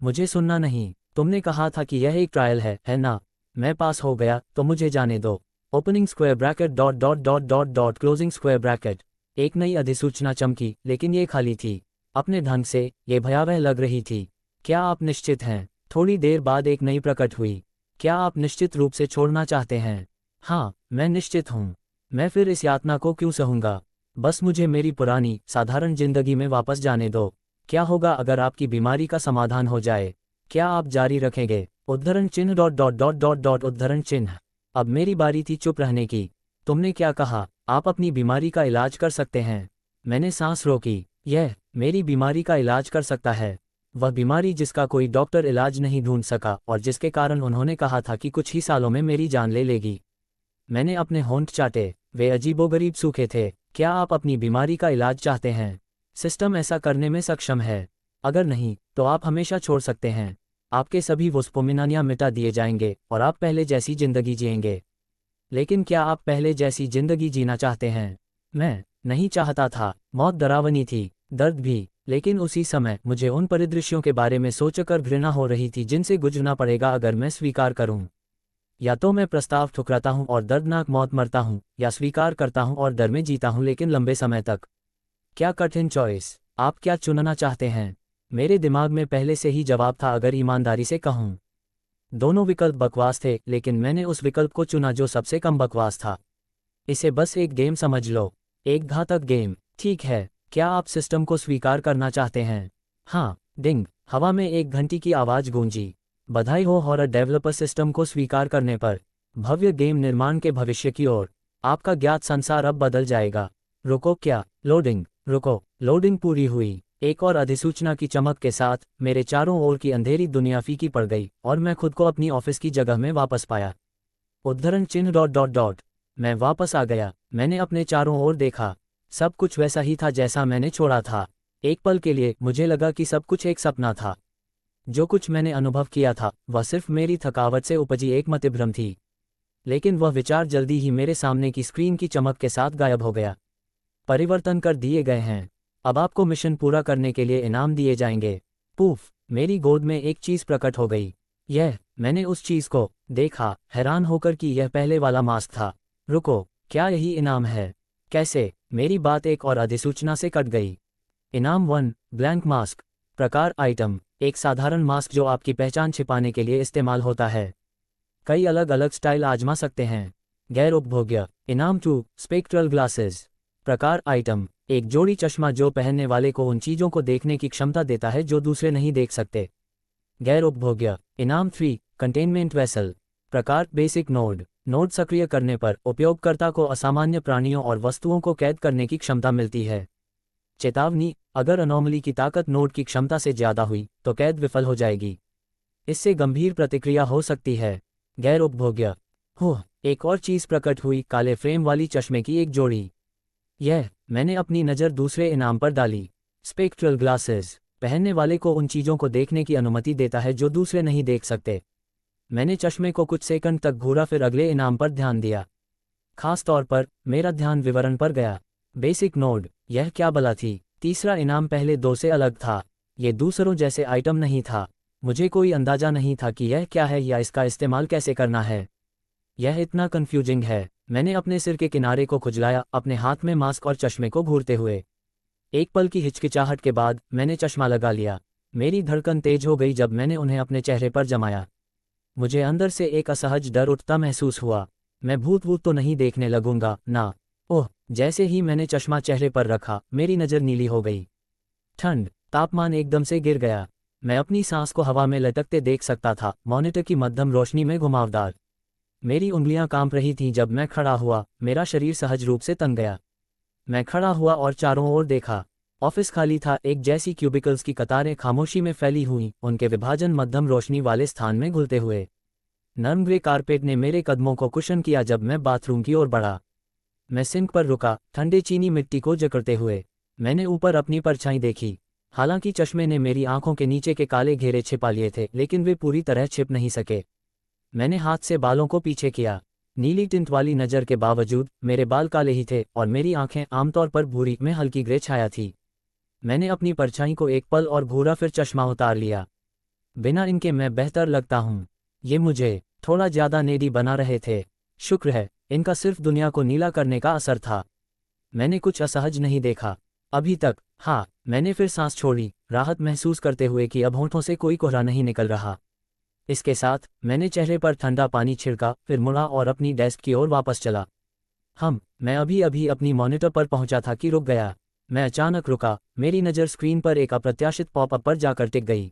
मुझे सुनना नहीं, तुमने कहा था कि यह एक ट्रायल है ना? मैं पास हो गया तो मुझे जाने दो। Opening square bracket dot dot dot dot dot closing square bracket. एक नई अधिसूचना चमकी, लेकिन ये खाली थी। अपने ढंग से ये भयावह लग रही थी। क्या आप निश्चित हैं? थोड़ी देर बाद एक नई प्रकट हुई। क्या आप निश्चित रूप से छोड़ना चाहते हैं? हाँ, मैं निश्चित हूँ। मैं फिर इस यातना को क्यों सहूंगा? बस मुझे मेरी पुरानी साधारण जिंदगी में वापस जाने दो। क्या होगा अगर आपकी बीमारी का समाधान हो जाए? क्या आप जारी रखेंगे? उद्धरण चिन्ह dot dot dot dot dot उद्धरण चिन्ह। अब मेरी बारी थी चुप रहने की। तुमने क्या कहा? आप अपनी बीमारी का इलाज कर सकते हैं। मैंने सांस रोकी। यह मेरी बीमारी का इलाज कर सकता है। वह बीमारी जिसका कोई डॉक्टर इलाज नहीं ढूंढ सका और जिसके कारण उन्होंने कहा था कि कुछ ही सालों में मेरी जान ले लेगी। मैंने अपने होंठ चाटे, वे अजीबोगरीब सूखे थे। क्या आप अपनी बीमारी का इलाज चाहते हैं? सिस्टम ऐसा करने में सक्षम है। अगर नहीं, तो आप हमेशा छोड़ सकते हैं। आपके सभी वुस्पोमिनानिया मिटा दिए जाएंगे और आप पहले जैसी जिंदगी जिएंगे। लेकिन क्या आप पहले जैसी जिंदगी जीना चाहते हैं? मैं नहीं चाहता था। मौत डरावनी थी, दर्द भी, लेकिन उसी समय मुझे उन परिदृश्यों के बारे में सोचकर घृणा हो रही थी जिनसे गुजरना पड़ेगा अगर मैं स्वीकार करूं। या तो मैं प्रस्ताव ठुकराता हूं और दर्दनाक मौत मरता हूं, या स्वीकार करता हूं और डर में जीता हूं लेकिन लंबे समय तक। क्या कठिन चॉइस। आप क्या चुनना चाहते हैं? मेरे दिमाग में पहले से ही जवाब था अगर ईमानदारी से कहूं। दोनों विकल्प बकवास थे, लेकिन मैंने उस विकल्प को चुना जो सबसे कम बकवास था। इसे बस एक गेम समझ लो, एक घातक गेम। ठीक है, क्या आप सिस्टम को स्वीकार करना चाहते हैं? हाँ। डिंग, हवा में एक घंटी की आवाज गूंजी। बधाई हो हॉरर डेवलपर सिस्टम को स्वीकार करने पर। भव्य गेम निर्माण के भविष्य की ओर आपका ज्ञात संसार अब बदल जाएगा। रुको, क्या? लोडिंग। रुको, लोडिंग पूरी हुई। एक और अधिसूचना की चमक के साथ मेरे चारों ओर की अंधेरी दुनिया फीकी पड़ गई और मैं खुद को अपनी ऑफिस की जगह में वापस पाया। उद्धरण चिन्ह डॉट डॉट डॉट। मैं वापस आ गया। मैंने अपने चारों ओर देखा। सब कुछ वैसा ही था जैसा मैंने छोड़ा था। एक पल के लिए मुझे लगा कि सब कुछ एक सपना था। जो कुछ मैंने अनुभव किया था वह सिर्फ मेरी थकावट से उपजी एक मतिभ्रम थी। लेकिन वह विचार जल्दी ही मेरे सामने की स्क्रीन की चमक के साथ गायब हो गया। परिवर्तन कर दिए गए हैं। अब आपको मिशन पूरा करने के लिए इनाम दिए जाएंगे। पूफ, मेरी गोद में एक चीज प्रकट हो गई। यह मैंने उस चीज को देखा, हैरान होकर कि यह पहले वाला मास्क था। रुको, क्या यही इनाम है? कैसे? मेरी बात एक और अधिसूचना से कट गई। इनाम 1, ब्लैंक मास्क। प्रकार आइटम, एक साधारण मास्क जो आपकी पहचान छिपाने के लिए इस्तेमाल होता है। कई अलग अलग स्टाइल आजमा सकते हैं। गैर उपभोग्य। इनाम 2, स्पेक्ट्रल ग्लासेस। प्रकार आइटम, एक जोड़ी चश्मा जो पहनने वाले को उन चीजों को देखने की क्षमता देता है जो दूसरे नहीं देख सकते। गैर उपभोग्य। इनाम 3, कंटेनमेंट वेसल। प्रकार बेसिक नोड। नोड सक्रिय करने पर उपयोगकर्ता को असामान्य प्राणियों और वस्तुओं को कैद करने की क्षमता मिलती है। चेतावनी, अगर अनोमली की ताकत नोड की क्षमता से ज्यादा हुई तो कैद विफल हो जाएगी। इससे गंभीर प्रतिक्रिया हो सकती है। गैर उपभोग्य। एक और चीज प्रकट हुई, काले फ्रेम वाली चश्मे की एक जोड़ी। मैंने अपनी नज़र दूसरे इनाम पर डाली। स्पेक्ट्रल ग्लासेस, पहनने वाले को उन चीज़ों को देखने की अनुमति देता है जो दूसरे नहीं देख सकते। मैंने चश्मे को कुछ सेकंड तक घूरा, फिर अगले इनाम पर ध्यान दिया। खास तौर पर मेरा ध्यान विवरण पर गया। बेसिक नोड, यह क्या भला थी? तीसरा इनाम पहले दो से अलग था। ये दूसरों जैसे आइटम नहीं था। मुझे कोई अंदाजा नहीं था कि यह क्या है या इसका इस्तेमाल कैसे करना है। यह इतना कंफ्यूजिंग है। मैंने अपने सिर के किनारे को खुजलाया, अपने हाथ में मास्क और चश्मे को घूरते हुए। एक पल की हिचकिचाहट के बाद मैंने चश्मा लगा लिया। मेरी धड़कन तेज हो गई जब मैंने उन्हें अपने चेहरे पर जमाया। मुझे अंदर से एक असहज डर उठता महसूस हुआ। मैं भूत तो नहीं देखने लगूंगा ना? ओह! जैसे ही मैंने चश्मा चेहरे पर रखा, मेरी नज़र नीली हो गई। ठंड, तापमान एकदम से गिर गया। मैं अपनी सांस को हवा में लटकते देख सकता था, मॉनिटर की मध्यम रोशनी में घुमावदार। मेरी उंगलियां कांप रही थीं जब मैं खड़ा हुआ, मेरा शरीर सहज रूप से तन गया। मैं खड़ा हुआ और चारों ओर देखा। ऑफिस खाली था, एक जैसी क्यूबिकल्स की कतारें खामोशी में फैली हुईं, उनके विभाजन मध्यम रोशनी वाले स्थान में घुलते हुए। नर्म ग्रे कारपेट ने मेरे कदमों को कुशन किया जब मैं बाथरूम की ओर बढ़ा। मैं सिंक पर रुका, ठंडे चीनी मिट्टी को जकड़ते हुए। मैंने ऊपर अपनी परछाई देखी। हालांकि चश्मे ने मेरी आंखों के नीचे के काले घेरे छिपा लिए थे, लेकिन वे पूरी तरह छिप नहीं सके। मैंने हाथ से बालों को पीछे किया। नीली टिंट वाली नज़र के बावजूद मेरे बाल काले ही थे और मेरी आंखें आमतौर पर भूरी में हल्की ग्रे छाया थी। मैंने अपनी परछाई को एक पल और घूरा, फिर चश्मा उतार लिया। बिना इनके मैं बेहतर लगता हूँ। ये मुझे थोड़ा ज्यादा नेडी बना रहे थे। शुक्र है, इनका सिर्फ दुनिया को नीला करने का असर था। मैंने कुछ असहज नहीं देखा अभी तक। हाँ, मैंने फिर सांस छोड़ी, राहत महसूस करते हुए कि अब होंठों से कोई कोहरा नहीं निकल रहा। इसके साथ मैंने चेहरे पर ठंडा पानी छिड़का, फिर मुड़ा और अपनी डेस्क की ओर वापस चला। मैं अभी अभी अपनी मॉनिटर पर पहुंचा था कि रुक गया। मैं अचानक रुका, मेरी नज़र स्क्रीन पर एक अप्रत्याशित पॉपअप पर जाकर टिक गई।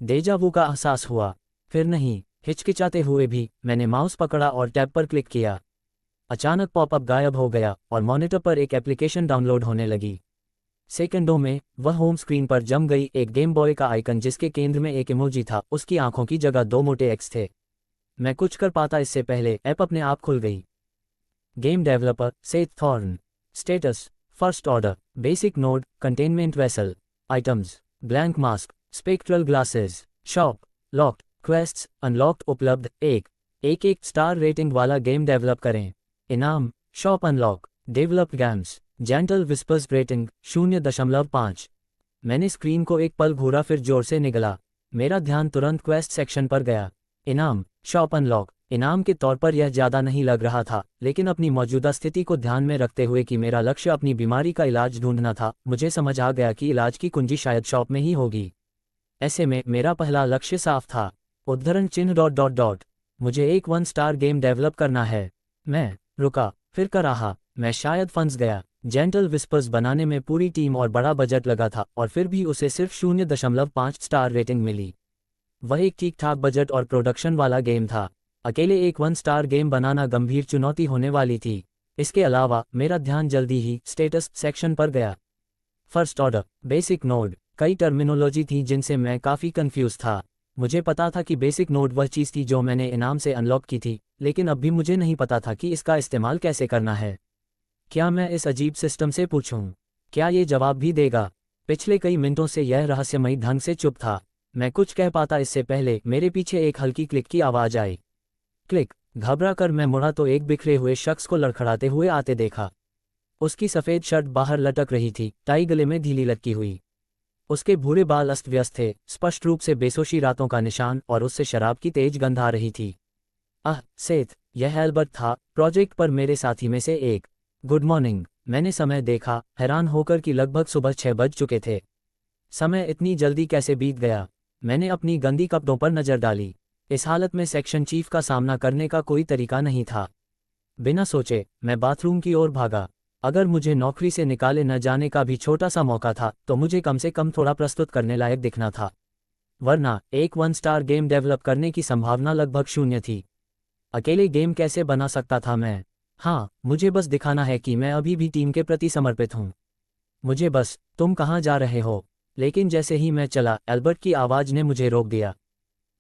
डेजा वू का एहसास हुआ। फिर नहीं, हिचकिचाते हुए भी मैंने माउस पकड़ा और टैब पर क्लिक किया। अचानक पॉपअप गायब हो गया और मॉनिटर पर एक एप्लीकेशन डाउनलोड होने लगी। सेकंडों में वह होम स्क्रीन पर जम गई, एक गेम बॉय का आइकन जिसके केंद्र में एक इमोजी था, उसकी आंखों की जगह दो मोटे एक्स थे। मैं कुछ कर पाता इससे पहले ऐप अपने आप खुल गई। Game developer Seth Thorne. Status first order, basic node, containment vessel. Items blank mask, spectral glasses. Shop locked, quests unlocked उपलब्ध। एक स्टार रेटिंग वाला गेम डेवलप करें। इनाम shop unlock, developed games, gentle whispers rating 0.5। मैंने screen को एक पल घूरा, फिर जोर से निगला। मेरा ध्यान तुरंत क्वेस्ट सेक्शन पर गया। इनाम शॉप अनलॉक। इनाम के तौर पर यह ज़्यादा नहीं लग रहा था, लेकिन अपनी मौजूदा स्थिति को ध्यान में रखते हुए कि मेरा लक्ष्य अपनी बीमारी का इलाज ढूंढना था, मुझे समझ आ गया कि इलाज की कुंजी शायद शॉप में ही होगी। ऐसे में मेरा पहला लक्ष्य साफ था। उद्धरण चिन्ह ... मुझे एक 1 स्टार गेम डेवलप करना है। मैं रुका, फिर कर रहा। मैं शायद फंस गया। जेंटल विस्पर्स बनाने में पूरी टीम और बड़ा बजट लगा था, और फिर भी उसे सिर्फ 0.5 स्टार रेटिंग मिली। वह एक ठीक ठाक बजट और प्रोडक्शन वाला गेम था। अकेले एक 1 स्टार गेम बनाना गंभीर चुनौती होने वाली थी। इसके अलावा मेरा ध्यान जल्दी ही स्टेटस सेक्शन पर गया। First order, basic node. कई टर्मिनोलॉजी थी जिनसे मैं काफ़ी कंफ्यूज था। मुझे पता था कि बेसिक नोड वह चीज़ थी जो मैंने इनाम से अनलॉक की थी, लेकिन अब भी मुझे नहीं पता था कि इसका इस्तेमाल कैसे करना है। क्या मैं इस अजीब सिस्टम से पूछूं? क्या ये जवाब भी देगा? पिछले कई मिनटों से यह रहस्यमयी ढंग से चुप था। मैं कुछ कह पाता इससे पहले मेरे पीछे एक हल्की क्लिक की आवाज़ आई। क्लिक। घबरा कर मैं मुड़ा तो एक बिखरे हुए शख्स को लड़खड़ाते हुए आते देखा। उसकी सफ़ेद शर्ट बाहर लटक रही थी, टाई गले में ढीली लटकी हुई। उसके भूरे बाल अस्त व्यस्त थे, स्पष्ट रूप से बेसोशी रातों का निशान, और उससे शराब की तेज गंध आ रही थी। सेथ, यह एल्बर्ट था, प्रोजेक्ट पर मेरे साथी में से एक। Good morning. मैंने समय देखा, हैरान होकर कि लगभग सुबह 6 बज चुके थे। समय इतनी जल्दी कैसे बीत गया? मैंने अपनी गंदी कपड़ों पर नजर डाली। इस हालत में सेक्शन चीफ का सामना करने का कोई तरीका नहीं था। बिना सोचे मैं बाथरूम की ओर भागा। अगर मुझे नौकरी से निकाले न जाने का भी छोटा सा मौका था तो मुझे कम से कम थोड़ा प्रस्तुत करने लायक दिखना था, वरना एक 1 स्टार गेम डेवलप करने की संभावना लगभग शून्य थी। अकेले गेम कैसे बना सकता था मैं? हाँ, मुझे बस दिखाना है कि मैं अभी भी टीम के प्रति समर्पित हूँ। मुझे बस, तुम कहाँ जा रहे हो? लेकिन जैसे ही मैं चला, एल्बर्ट की आवाज़ ने मुझे रोक दिया।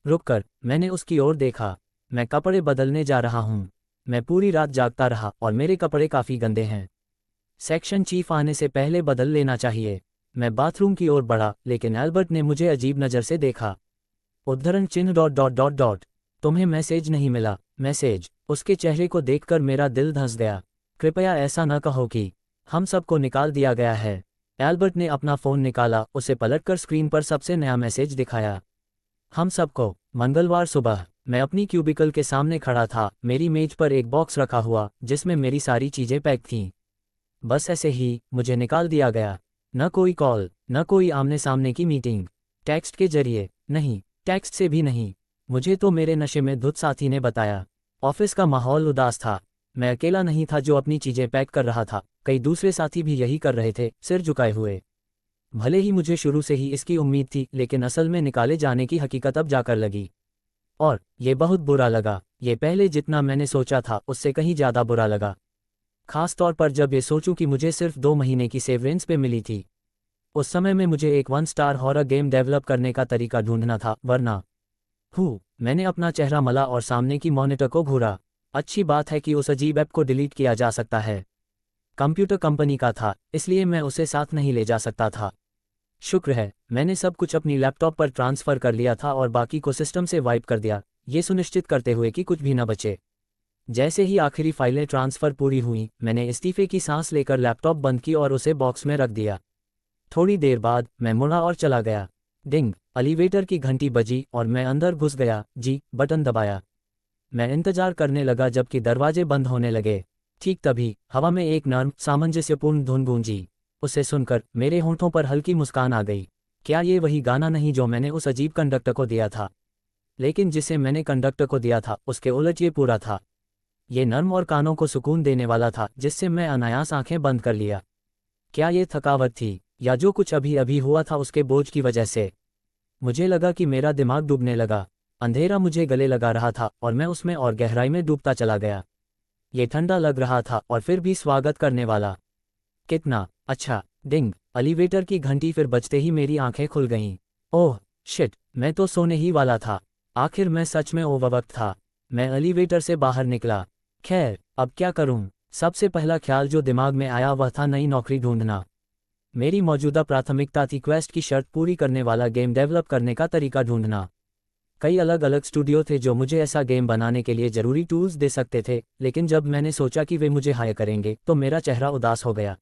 रुककर मैंने उसकी ओर देखा। मैं कपड़े बदलने जा रहा हूँ। मैं पूरी रात जागता रहा और मेरे कपड़े काफ़ी गंदे हैं। सेक्शन चीफ आने से पहले बदल लेना चाहिए। मैं बाथरूम की ओर बढ़ा, लेकिन एल्बर्ट ने मुझे अजीब नज़र से देखा। उद्धरण चिन्ह डॉट डॉट डॉट डॉट। तुम्हें मैसेज नहीं मिला? मैसेज? उसके चेहरे को देखकर मेरा दिल धंस गया। कृपया ऐसा न कहो कि हम सबको निकाल दिया गया है। एल्बर्ट ने अपना फ़ोन निकाला, उसे पलटकर स्क्रीन पर सबसे नया मैसेज दिखाया। हम सबको। मंगलवार सुबह मैं अपनी क्यूबिकल के सामने खड़ा था, मेरी मेज पर एक बॉक्स रखा हुआ जिसमें मेरी सारी चीज़ें पैक थीं। बस ऐसे ही मुझे निकाल दिया गया। न कोई कॉल, न कोई आमने सामने की मीटिंग। टेक्स्ट के जरिए नहीं, टेक्स्ट से भी नहीं। मुझे तो मेरे नशे में धुत साथी ने बताया। ऑफिस का माहौल उदास था। मैं अकेला नहीं था जो अपनी चीज़ें पैक कर रहा था, कई दूसरे साथी भी यही कर रहे थे, सिर झुकाए हुए। भले ही मुझे शुरू से ही इसकी उम्मीद थी, लेकिन असल में निकाले जाने की हकीकत अब जाकर लगी। और ये बहुत बुरा लगा। ये पहले जितना मैंने सोचा था उससे कहीं ज़्यादा बुरा लगा। खास तौर पर जब ये सोचूं कि मुझे सिर्फ 2 महीने की सेवरेंस पे मिली थी। उस समय में मुझे एक 1 स्टार हॉरर गेम डेवलप करने का तरीका ढूंढना था, वरना मैंने अपना चेहरा मला और सामने की मॉनिटर को घूरा। अच्छी बात है कि उस अजीब ऐप को डिलीट किया जा सकता है। कंप्यूटर कंपनी का था, इसलिए मैं उसे साथ नहीं ले जा सकता था। शुक्र है मैंने सब कुछ अपनी लैपटॉप पर ट्रांसफ़र कर लिया था और बाकी को सिस्टम से वाइप कर दिया, ये सुनिश्चित करते हुए कि कुछ भी न बचे। जैसे ही आखिरी फाइलें ट्रांसफ़र पूरी हुई, मैंने इस्तीफे की सांस लेकर लैपटॉप बंद की और उसे बॉक्स में रख दिया। थोड़ी देर बाद मैं मुड़ा और चला गया। डिंग, एलिवेटर की घंटी बजी और मैं अंदर घुस गया। बटन दबाया। मैं इंतजार करने लगा जबकि दरवाजे बंद होने लगे। ठीक तभी हवा में एक नर्म, सामंजस्यपूर्ण धुन गूंजी। उसे सुनकर मेरे होंठों पर हल्की मुस्कान आ गई। क्या ये वही गाना नहीं जो मैंने उस अजीब कंडक्टर को दिया था? लेकिन जिसे मैंने कंडक्टर को दिया था उसके उलट ये पूरा था। ये नर्म और कानों को सुकून देने वाला था, जिससे मैं अनायास आंखें बंद कर लिया। क्या ये थकावट थी, या जो कुछ अभी अभी हुआ था उसके बोझ की वजह से? मुझे लगा कि मेरा दिमाग डूबने लगा। अंधेरा मुझे गले लगा रहा था और मैं उसमें और गहराई में डूबता चला गया। ये ठंडा लग रहा था और फिर भी स्वागत करने वाला। कितना अच्छा। डिंग, एलिवेटर की घंटी फिर बजते ही मेरी आंखें खुल गईं। ओह शिट, मैं तो सोने ही वाला था। आखिर मैं सच में ओवरवक्त था। मैं एलिवेटर से बाहर निकला। खैर, अब क्या करूं? सबसे पहला ख्याल जो दिमाग में आया वह था नई नौकरी ढूंढना। मेरी मौजूदा प्राथमिकता थी क्वेस्ट की शर्त पूरी करने वाला गेम डेवलप करने का तरीका ढूंढना। कई अलग अलग स्टूडियो थे जो मुझे ऐसा गेम बनाने के लिए ज़रूरी टूल्स दे सकते थे, लेकिन जब मैंने सोचा कि वे मुझे हायर करेंगे तो मेरा चेहरा उदास हो गया।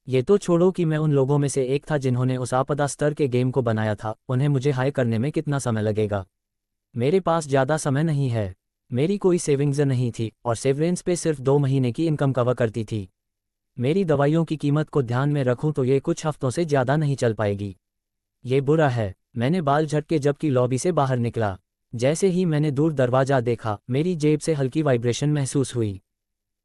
ये तो छोड़ो कि मैं उन लोगों में से एक था जिन्होंने उस आपदा स्तर के गेम को बनाया था, उन्हें मुझे हायर करने में कितना समय लगेगा? मेरे पास ज़्यादा समय नहीं है। मेरी कोई सेविंग्स नहीं थी और सेवरेंस पे सिर्फ 2 महीने की इनकम कवर करती थी। मेरी दवाइयों की कीमत को ध्यान में रखूं तो ये कुछ हफ्तों से ज़्यादा नहीं चल पाएगी। ये बुरा है। मैंने बाल झटके जबकि लॉबी से बाहर निकला। जैसे ही मैंने दूर दरवाज़ा देखा, मेरी जेब से हल्की वाइब्रेशन महसूस हुई।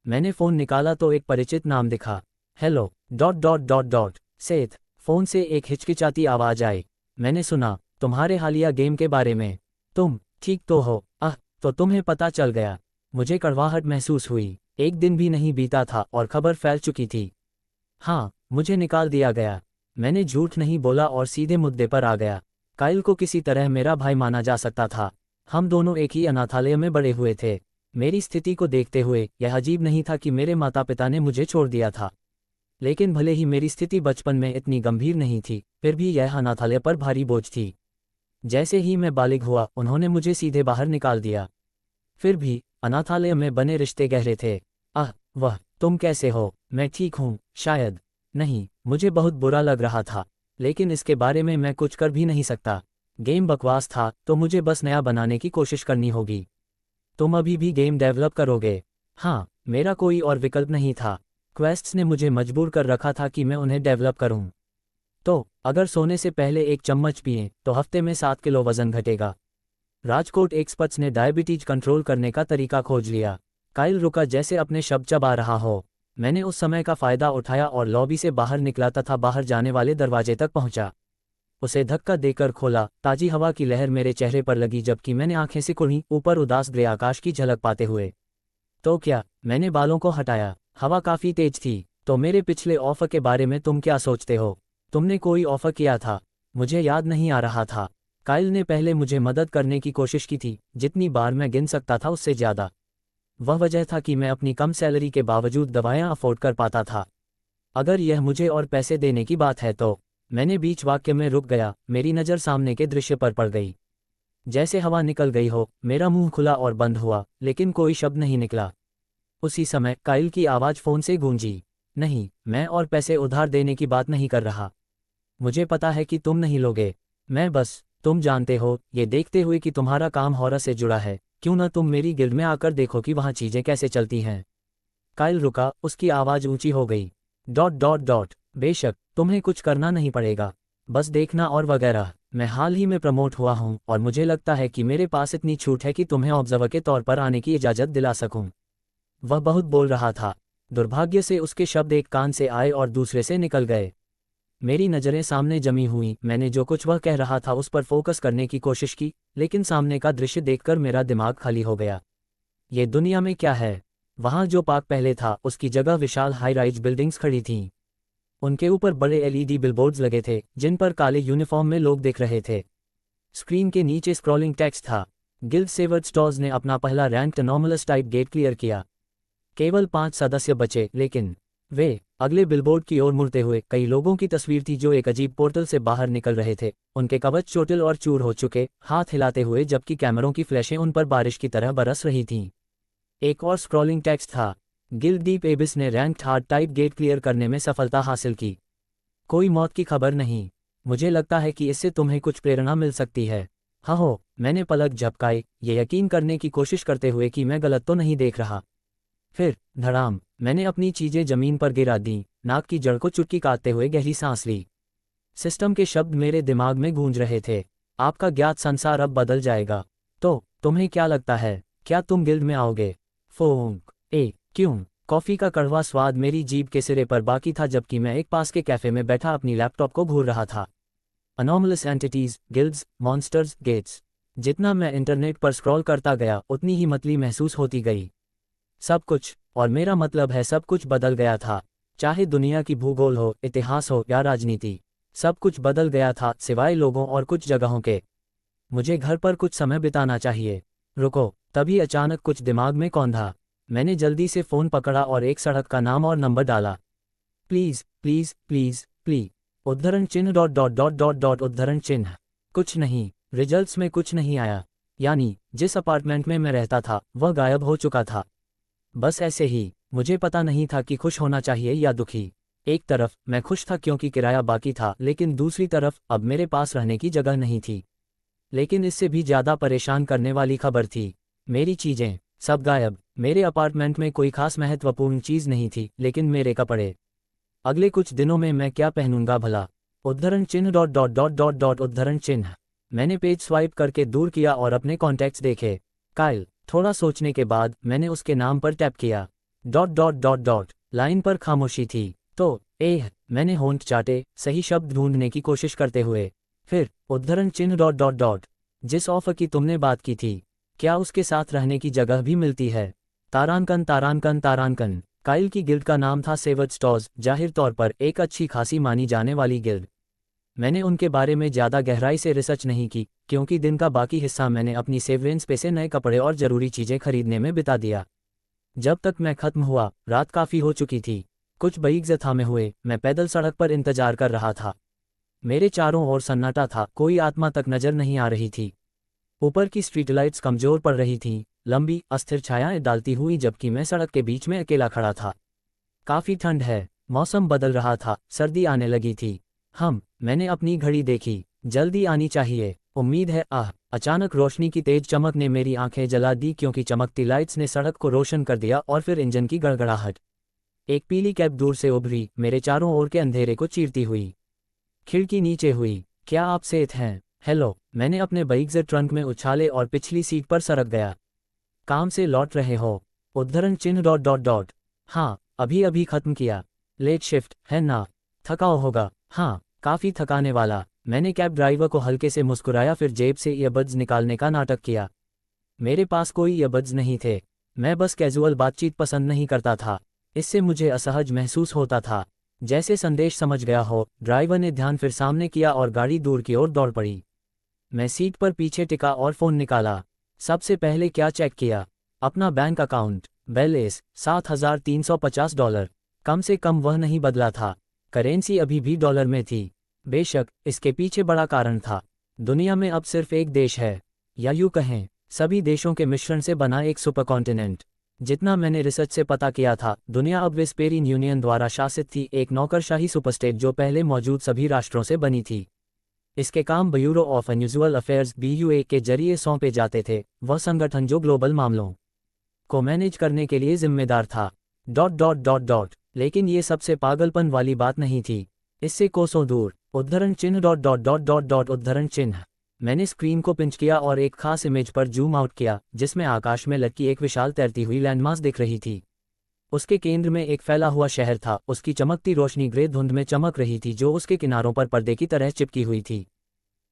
मैंने फ़ोन निकाला तो एक परिचित नाम दिखा। Hello dot dot dot dot Seth. Phone से एक हिचकिचाती आवाज़ आई। मैंने सुना, तुम्हारे हालिया गेम के बारे में। तुम ठीक तो हो? तो तुम्हें पता चल गया। मुझे कड़वाहट महसूस हुई। एक दिन भी नहीं बीता था और खबर फैल चुकी थी। हाँ, मुझे निकाल दिया गया। मैंने झूठ नहीं बोला और सीधे मुद्दे पर आ गया। काइल को किसी तरह मेरा भाई माना जा सकता था। हम दोनों एक ही अनाथालय में बड़े हुए थे। मेरी स्थिति को देखते हुए यह अजीब नहीं था कि मेरे माता पिता ने मुझे छोड़ दिया था। लेकिन भले ही मेरी स्थिति बचपन में इतनी गंभीर नहीं थी, फिर भी यह अनाथालय पर भारी बोझ थी। जैसे ही मैं बालिग हुआ, उन्होंने मुझे सीधे बाहर निकाल दिया। फिर भी अनाथालय में बने रिश्ते गहरे थे। तुम कैसे हो? मैं ठीक हूँ, शायद। नहीं, मुझे बहुत बुरा लग रहा था। लेकिन इसके बारे में मैं कुछ कर भी नहीं सकता। गेम बकवास था तो मुझे बस नया बनाने की कोशिश करनी होगी। तुम अभी भी गेम डेवलप करोगे? हाँ, मेरा कोई और विकल्प नहीं था। क्वेस्ट्स ने मुझे मजबूर कर रखा था कि मैं उन्हें डेवलप करूं। तो अगर सोने से पहले एक चम्मच पिएं तो हफ्ते में 7 किलो वजन घटेगा। राजकोट एक्सपर्ट्स ने डायबिटीज कंट्रोल करने का तरीका खोज लिया। काइल रुका जैसे अपने शब्द चबा रहा हो। मैंने उस समय का फायदा उठाया और लॉबी से बाहर निकला तथा बाहर जाने वाले दरवाजे तक पहुंचा। उसे धक्का देकर खोला। ताजी हवा की लहर मेरे चेहरे पर लगी जबकि मैंने आंखें सिकुड़ी ऊपर उदास ग्रे आकाश की झलक पाते हुए। तो क्या? मैंने बालों को हटाया। हवा काफी तेज थी। तो मेरे पिछले ऑफर के बारे में तुम क्या सोचते हो? तुमने कोई ऑफर किया था? मुझे याद नहीं आ रहा था। काइल ने पहले मुझे मदद करने की कोशिश की थी, जितनी बार मैं गिन सकता था उससे ज्यादा। वह वजह था कि मैं अपनी कम सैलरी के बावजूद दवाएं अफोर्ड कर पाता था। अगर यह मुझे और पैसे देने की बात है तो। मैंने बीच वाक्य में रुक गया। मेरी नज़र सामने के दृश्य पर पड़ गई। जैसे हवा निकल गई हो, मेरा मुंह खुला और बंद हुआ, लेकिन कोई शब्द नहीं निकला। उसी समय काइल की आवाज़ फ़ोन से गूंजी। नहीं, मैं और पैसे उधार देने की बात नहीं कर रहा। मुझे पता है कि तुम नहीं लोगे। मैं बस, तुम जानते हो, ये देखते हुए कि तुम्हारा काम हॉरर से जुड़ा है, क्यों न तुम मेरी गिल्ड में आकर देखो कि वहाँ चीज़ें कैसे चलती हैं। काइल रुका, उसकी आवाज़ ऊंची हो गई। डॉट डॉट डॉट बेशक, तुम्हें कुछ करना नहीं पड़ेगा, बस देखना और वगैरह। मैं हाल ही में प्रमोट हुआ हूँ और मुझे लगता है कि मेरे पास इतनी छूट है कि तुम्हें ऑब्जर्वर के तौर पर आने की इजाज़त दिला सकूं। वह बहुत बोल रहा था। दुर्भाग्य से उसके शब्द एक कान से आए और दूसरे से निकल गए। मेरी नज़रें सामने जमी हुईं। मैंने जो कुछ वह कह रहा था उस पर फोकस करने की कोशिश की, लेकिन सामने का दृश्य देखकर मेरा दिमाग खाली हो गया। ये दुनिया में क्या है? वहाँ जो पार्क पहले था उसकी जगह विशाल हाई राइज बिल्डिंग्स खड़ी थीं। उनके ऊपर बड़े एलईडी बिलबोर्ड्स लगे थे जिन पर काले यूनिफॉर्म में लोग दिख रहे थे। स्क्रीन के नीचे स्क्रॉलिंग टेक्स्ट था। गिल्ड सेवर्ड स्टोर्स ने अपना पहला ranked anomalous type get clear किया। केवल 5 सदस्य बचे, लेकिन वे अगले बिलबोर्ड की ओर मुड़ते हुए कई लोगों की तस्वीर थी जो एक अजीब पोर्टल से बाहर निकल रहे थे। उनके कवच चोटिल और चूर हो चुके, हाथ हिलाते हुए जबकि कैमरों की फ्लैशें उन पर बारिश की तरह बरस रही थीं। एक और स्क्रॉलिंग टेक्स्ट था। गिल्ड डीप एबिस ने ranked hard type get clear करने में सफलता हासिल की। कोई मौत की खबर नहीं। मुझे लगता है कि इससे तुम्हें कुछ प्रेरणा मिल सकती है। हाँ हो, मैंने पलक झपकाई, ये यकीन करने की कोशिश करते हुए कि मैं गलत तो नहीं देख रहा। फिर धड़ाम, मैंने अपनी चीजें जमीन पर गिरा दी, नाक की जड़ को चुटकी काटते हुए गहरी सांस ली। सिस्टम के शब्द मेरे दिमाग में गूंज रहे थे। आपका ज्ञात संसार अब बदल जाएगा। तो तुम्हें क्या लगता है, क्या तुम गिल्ड में आओगे? फोंक। क्यों? कॉफ़ी का कड़वा स्वाद मेरी जीभ के सिरे पर बाकी था जबकि मैं एक पास के कैफ़े में बैठा अपनी लैपटॉप को घूर रहा था। Anomalous entities, guilds, monsters, gates. जितना मैं इंटरनेट पर स्क्रॉल करता गया उतनी ही मतली महसूस होती गई। सब कुछ, और मेरा मतलब है सब कुछ बदल गया था। चाहे दुनिया की भूगोल हो, इतिहास हो या राजनीति, सब कुछ बदल गया था सिवाय लोगों और कुछ जगहों के। मुझे घर पर कुछ समय बिताना चाहिए। रुको, तभी अचानक कुछ दिमाग में कौंधा। मैंने जल्दी से फ़ोन पकड़ा और एक सड़क का नाम और नंबर डाला। प्लीज़ प्लीज़ प्लीज़ प्लीज़, उद्धरण चिन्ह dot dot dot dot dot उद्धरण चिन्ह। कुछ नहीं, रिजल्ट्स में कुछ नहीं आया। यानी जिस अपार्टमेंट में मैं रहता था वह गायब हो चुका था। बस ऐसे ही। मुझे पता नहीं था कि खुश होना चाहिए या दुखी। एक तरफ मैं खुश था क्योंकि किराया बाकी था, लेकिन दूसरी तरफ अब मेरे पास रहने की जगह नहीं थी। लेकिन इससे भी ज़्यादा परेशान करने वाली खबर थी। मेरी चीज़ें सब गायब। मेरे अपार्टमेंट में कोई खास महत्वपूर्ण चीज़ नहीं थी, लेकिन मेरे कपड़े। अगले कुछ दिनों में मैं क्या पहनूंगा भला? उद्धरण चिन्ह dot dot dot dot dot उद्धरण चिन्ह। मैंने पेज स्वाइप करके दूर किया और अपने कॉन्टैक्ट्स देखे। काइल। थोड़ा सोचने के बाद मैंने उसके नाम पर टैप किया। Dot dot dot dot. Line पर खामोशी थी। तो मैंने होंठ चाटे, सही शब्द ढूंढने की कोशिश करते हुए। फिर उद्धरण चिन्ह डॉट डॉट डॉट। जिस ऑफर की तुमने बात की थी, क्या उसके साथ रहने की जगह भी मिलती है? तारांकन तारांकन तारांकन। काइल की गिल्ड का नाम था सेवर्ड स्टोर्स, जाहिर तौर पर एक अच्छी खासी मानी जाने वाली गिल्ड। मैंने उनके बारे में ज़्यादा गहराई से रिसर्च नहीं की, क्योंकि दिन का बाकी हिस्सा मैंने अपनी सेवरेंस पे से नए कपड़े और ज़रूरी चीज़ें खरीदने में बिता दिया। जब तक मैं ख़त्म हुआ, रात काफ़ी हो चुकी थी। कुछ बईग्ज़ थामे हुए, मैं पैदल सड़क पर इंतजार कर रहा था। मेरे चारों ओर सन्नाटा था, कोई आत्मा तक नज़र नहीं आ रही थी। ऊपर की स्ट्रीट लाइट्स कमज़ोर पड़ रही थीं, लंबी अस्थिर छायाएं डालती हुई, जबकि मैं सड़क के बीच में अकेला खड़ा था। काफ़ी ठंड है, मौसम बदल रहा था, सर्दी आने लगी थी। मैंने अपनी घड़ी देखी, जल्दी आनी चाहिए, उम्मीद है। अचानक रोशनी की तेज चमक ने मेरी आंखें जला दी क्योंकि चमकती लाइट्स ने सड़क को रोशन कर दिया और फिर इंजन की गड़गड़ाहट। एक पीली कैब दूर से उभरी, मेरे चारों ओर के अंधेरे को चीरती हुई। खिड़की नीचे हुई। क्या आप सेफ हैं? हेलो, मैंने अपने बाइक से ट्रंक में उछाले और पिछली सीट पर सरक गया। काम से लौट रहे हो? उद्धरण चिन्ह डॉट डॉट डॉट। हाँ, अभी अभी खत्म किया। लेट शिफ्ट है ना? थकाओ होगा। हाँ, काफ़ी थकाने वाला। मैंने कैब ड्राइवर को हल्के से मुस्कुराया, फिर जेब से ईयरबड्स निकालने का नाटक किया। मेरे पास कोई ईयरबड्स नहीं थे। मैं बस कैजुअल बातचीत पसंद नहीं करता था। इससे मुझे असहज महसूस होता था। जैसे संदेश समझ गया हो। ड्राइवर ने ध्यान फिर सामने किया और गाड़ी दूर की ओर दौड़ पड़ी। मैं सीट पर पीछे टिका और फ़ोन निकाला। सबसे पहले क्या चेक किया? अपना बैंक अकाउंट बैलेंस $7,350। कम से कम वह नहीं बदला था। करेंसी अभी भी डॉलर में थी। बेशक इसके पीछे बड़ा कारण था। दुनिया में अब सिर्फ एक देश है, या यूँ कहें सभी देशों के मिश्रण से बना एक सुपर कॉन्टिनेंट। जितना मैंने रिसर्च से पता किया था, दुनिया अब वेस्पेरियन यूनियन द्वारा शासित थी, एक नौकरशाही सुपरस्टेट जो पहले मौजूद सभी राष्ट्रों से बनी थी। इसके काम bureau of unusual affairs BUA के जरिए सौंपे जाते थे, वह संगठन जो ग्लोबल मामलों को मैनेज करने के लिए जिम्मेदार था। Dot dot dot dot. लेकिन ये सबसे पागलपन वाली बात नहीं थी। इससे कोसों दूर। उद्धरण चिन्ह dot dot dot dot dot उद्धरण चिन्ह। मैंने स्क्रीन को पिंच किया और एक खास इमेज पर जूम आउट किया, जिसमें आकाश में लटकी एक विशाल तैरती हुई लैंडमास दिख रही थी। उसके केंद्र में एक फैला हुआ शहर था। उसकी चमकती रोशनी ग्रे धुंध में चमक रही थी जो उसके किनारों पर पर्दे की तरह चिपकी हुई थी।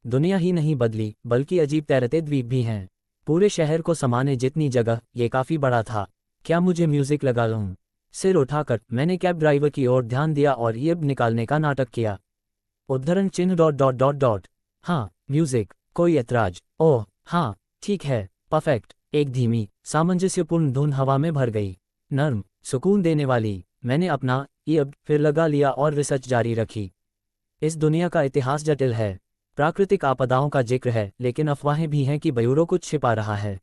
दुनिया ही नहीं बदली, बल्कि अजीब तैरते द्वीप भी हैं। पूरे शहर को समाने जितनी जगह, ये काफ़ी बड़ा था। क्या मुझे म्यूजिक लगा लूं? सिर उठाकर मैंने कैब ड्राइवर की ओर ध्यान दिया और ईयरबड निकालने का नाटक किया। उद्धरण चिन्ह डॉट डॉट डॉट डॉट। हाँ, म्यूजिक। कोई ऐतराज? ओह हाँ, ठीक है, परफेक्ट। एक धीमी, सामंजस्यपूर्ण धुन हवा में भर गई, नर्म, सुकून देने वाली। मैंने अपना ईयरबड फिर लगा लिया और रिसर्च जारी रखी। इस दुनिया का इतिहास जटिल है। प्राकृतिक आपदाओं का जिक्र है, लेकिन अफवाहें भी हैं कि ब्यूरो कुछ छिपा रहा है।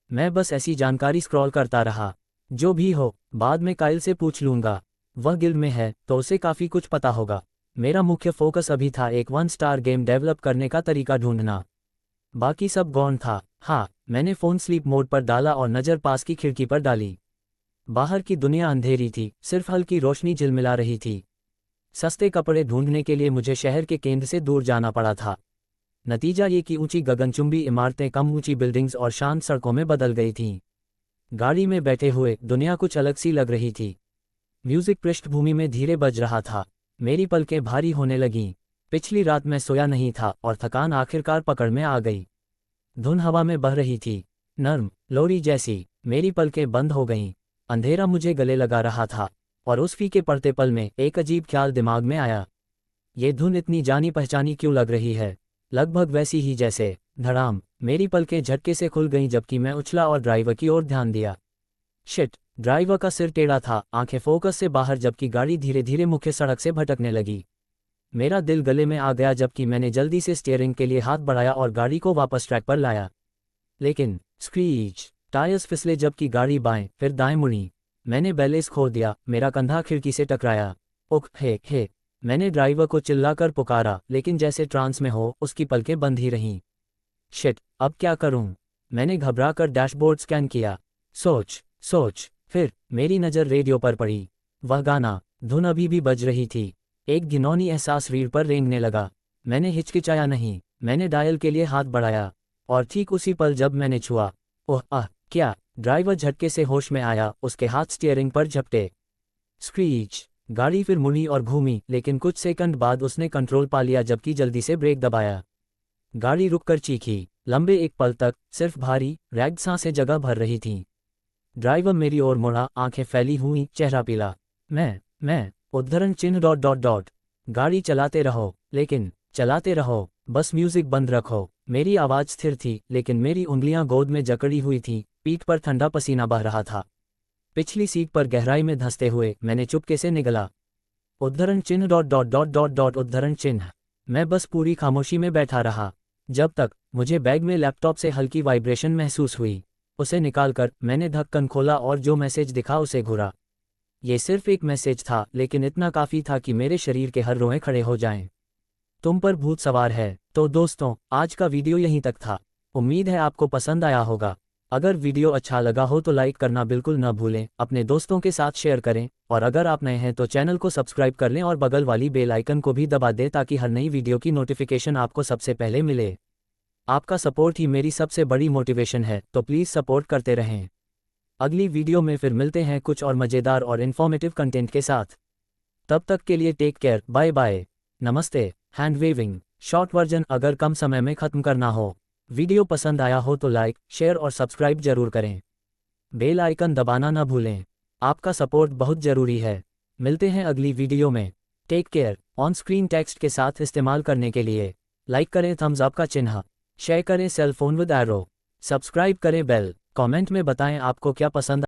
मैं बस ऐसी जानकारी स्क्रॉल करता रहा। जो भी हो, बाद में काइल से पूछ लूंगा। वह गिल्ड में है तो उसे काफ़ी कुछ पता होगा। मेरा मुख्य फोकस अभी था एक 1 स्टार गेम डेवलप करने का तरीका ढूंढना। बाकी सब गौण था। हाँ, मैंने फ़ोन स्लीप मोड पर डाला और नज़र पास की खिड़की पर डाली। बाहर की दुनिया अंधेरी थी, सिर्फ हल्की रोशनी झिलमिला रही थी। सस्ते कपड़े ढूंढने के लिए मुझे शहर के केंद्र से दूर जाना पड़ा था। नतीजा ये कि ऊंची गगनचुंबी इमारतें कम ऊंची बिल्डिंग्स और शांत सड़कों में बदल गई थीं। गाड़ी में बैठे हुए दुनिया कुछ अलग सी लग रही थी। म्यूजिक पृष्ठभूमि में धीरे बज रहा था। मेरी पलकें भारी होने लगीं। पिछली रात मैं सोया नहीं था और थकान आखिरकार पकड़ में आ गई। धुन हवा में बह रही थी, नर्म, लोरी जैसी। मेरी पलकें बंद हो गईं। अंधेरा मुझे गले लगा रहा था और उस फीके पड़ते पल में एक अजीब ख्याल दिमाग में आया। ये धुन इतनी जानी पहचानी क्यों लग रही है? लगभग वैसी ही जैसे। धड़ाम, मेरी पलकें झटके से खुल गईं जबकि मैं उछला और ड्राइवर की ओर ध्यान दिया। शिट, ड्राइवर का सिर टेढ़ा था, आंखें फोकस से बाहर, जबकि गाड़ी धीरे धीरे मुख्य सड़क से भटकने लगी। मेरा दिल गले में आ गया जबकि मैंने जल्दी से स्टीयरिंग के लिए हाथ बढ़ाया और गाड़ी को वापस ट्रैक पर लाया। लेकिन स्क्रीच, टायर्स फिसले जबकि गाड़ी बाएं फिर दाएं मुड़ी। मैंने बैलेंस खो दिया, मेरा कंधा खिड़की से टकराया। उख हे। मैंने ड्राइवर को चिल्लाकर पुकारा, लेकिन जैसे ट्रांस में हो उसकी पलकें बंद ही रहीं। शिट, अब क्या करूं? मैंने घबराकर डैशबोर्ड स्कैन किया। सोच। फिर मेरी नज़र रेडियो पर पड़ी। वह गाना, धुन अभी भी बज रही थी। एक घिनौनी एहसास रीढ़ पर रेंगने लगा। मैंने हिचकिचाया नहीं। मैंने डायल के लिए हाथ बढ़ाया और ठीक उसी पल जब मैंने छुआ, क्या? ड्राइवर झटके से होश में आया, उसके हाथ स्टीयरिंग पर झपटे। स्क्रीच, गाड़ी फिर मुड़ी और घूमी, लेकिन कुछ सेकंड बाद उसने कंट्रोल पा लिया जबकि जल्दी से ब्रेक दबाया। गाड़ी रुककर चीखी। लंबे एक पल तक सिर्फ भारी रैग्ड सांसें जगह भर रही थीं। ड्राइवर मेरी ओर मुड़ा, आंखें फैली हुई, चेहरा पीला। मैं उद्धरण चिन्ह डॉट डॉट डॉट। गाड़ी चलाते रहो, लेकिन चलाते रहो, बस म्यूजिक बंद रखो। मेरी आवाज़ स्थिर थी, लेकिन मेरी उंगलियां गोद में जकड़ी हुई थीं, पीठ पर ठंडा पसीना बह रहा था। पिछली सीट पर गहराई में धंसते हुए मैंने चुपके से निगला। उद्धरण चिन्ह dot dot dot dot dot उद्धरण चिन्ह। मैं बस पूरी खामोशी में बैठा रहा जब तक मुझे बैग में लैपटॉप से हल्की वाइब्रेशन महसूस हुई। उसे निकालकर मैंने ढक्कन खोला और जो मैसेज दिखा उसे घुरा। ये सिर्फ एक मैसेज था, लेकिन इतना काफ़ी था कि मेरे शरीर के हर रोए खड़े हो जाएं। तुम पर भूत सवार है। तो दोस्तों, आज का वीडियो यहीं तक था। उम्मीद है आपको पसंद आया होगा। अगर वीडियो अच्छा लगा हो तो लाइक करना बिल्कुल न भूलें, अपने दोस्तों के साथ शेयर करें, और अगर आप नए हैं तो चैनल को सब्सक्राइब कर लें और बगल वाली बेल आइकन को भी दबा दें ताकि हर नई वीडियो की नोटिफिकेशन आपको सबसे पहले मिले। आपका सपोर्ट ही मेरी सबसे बड़ी मोटिवेशन है, तो प्लीज़ सपोर्ट करते रहें। अगली वीडियो में फिर मिलते हैं कुछ और मज़ेदार और इन्फॉर्मेटिव कंटेंट के साथ। तब तक के लिए टेक केयर, बाय बाय, नमस्ते। हैंड वेविंग शॉर्ट वर्जन अगर कम समय में ख़त्म करना हो। वीडियो पसंद आया हो तो लाइक, शेयर और सब्सक्राइब जरूर करें। बेल आइकन दबाना ना भूलें। आपका सपोर्ट बहुत ज़रूरी है। मिलते हैं अगली वीडियो में। Take care. On screen text के साथ इस्तेमाल करने के लिए लाइक करें थम्स अप का चिन्ह, शेयर करें cell phone with arrow, subscribe करें बेल, कमेंट में बताएं आपको क्या पसंद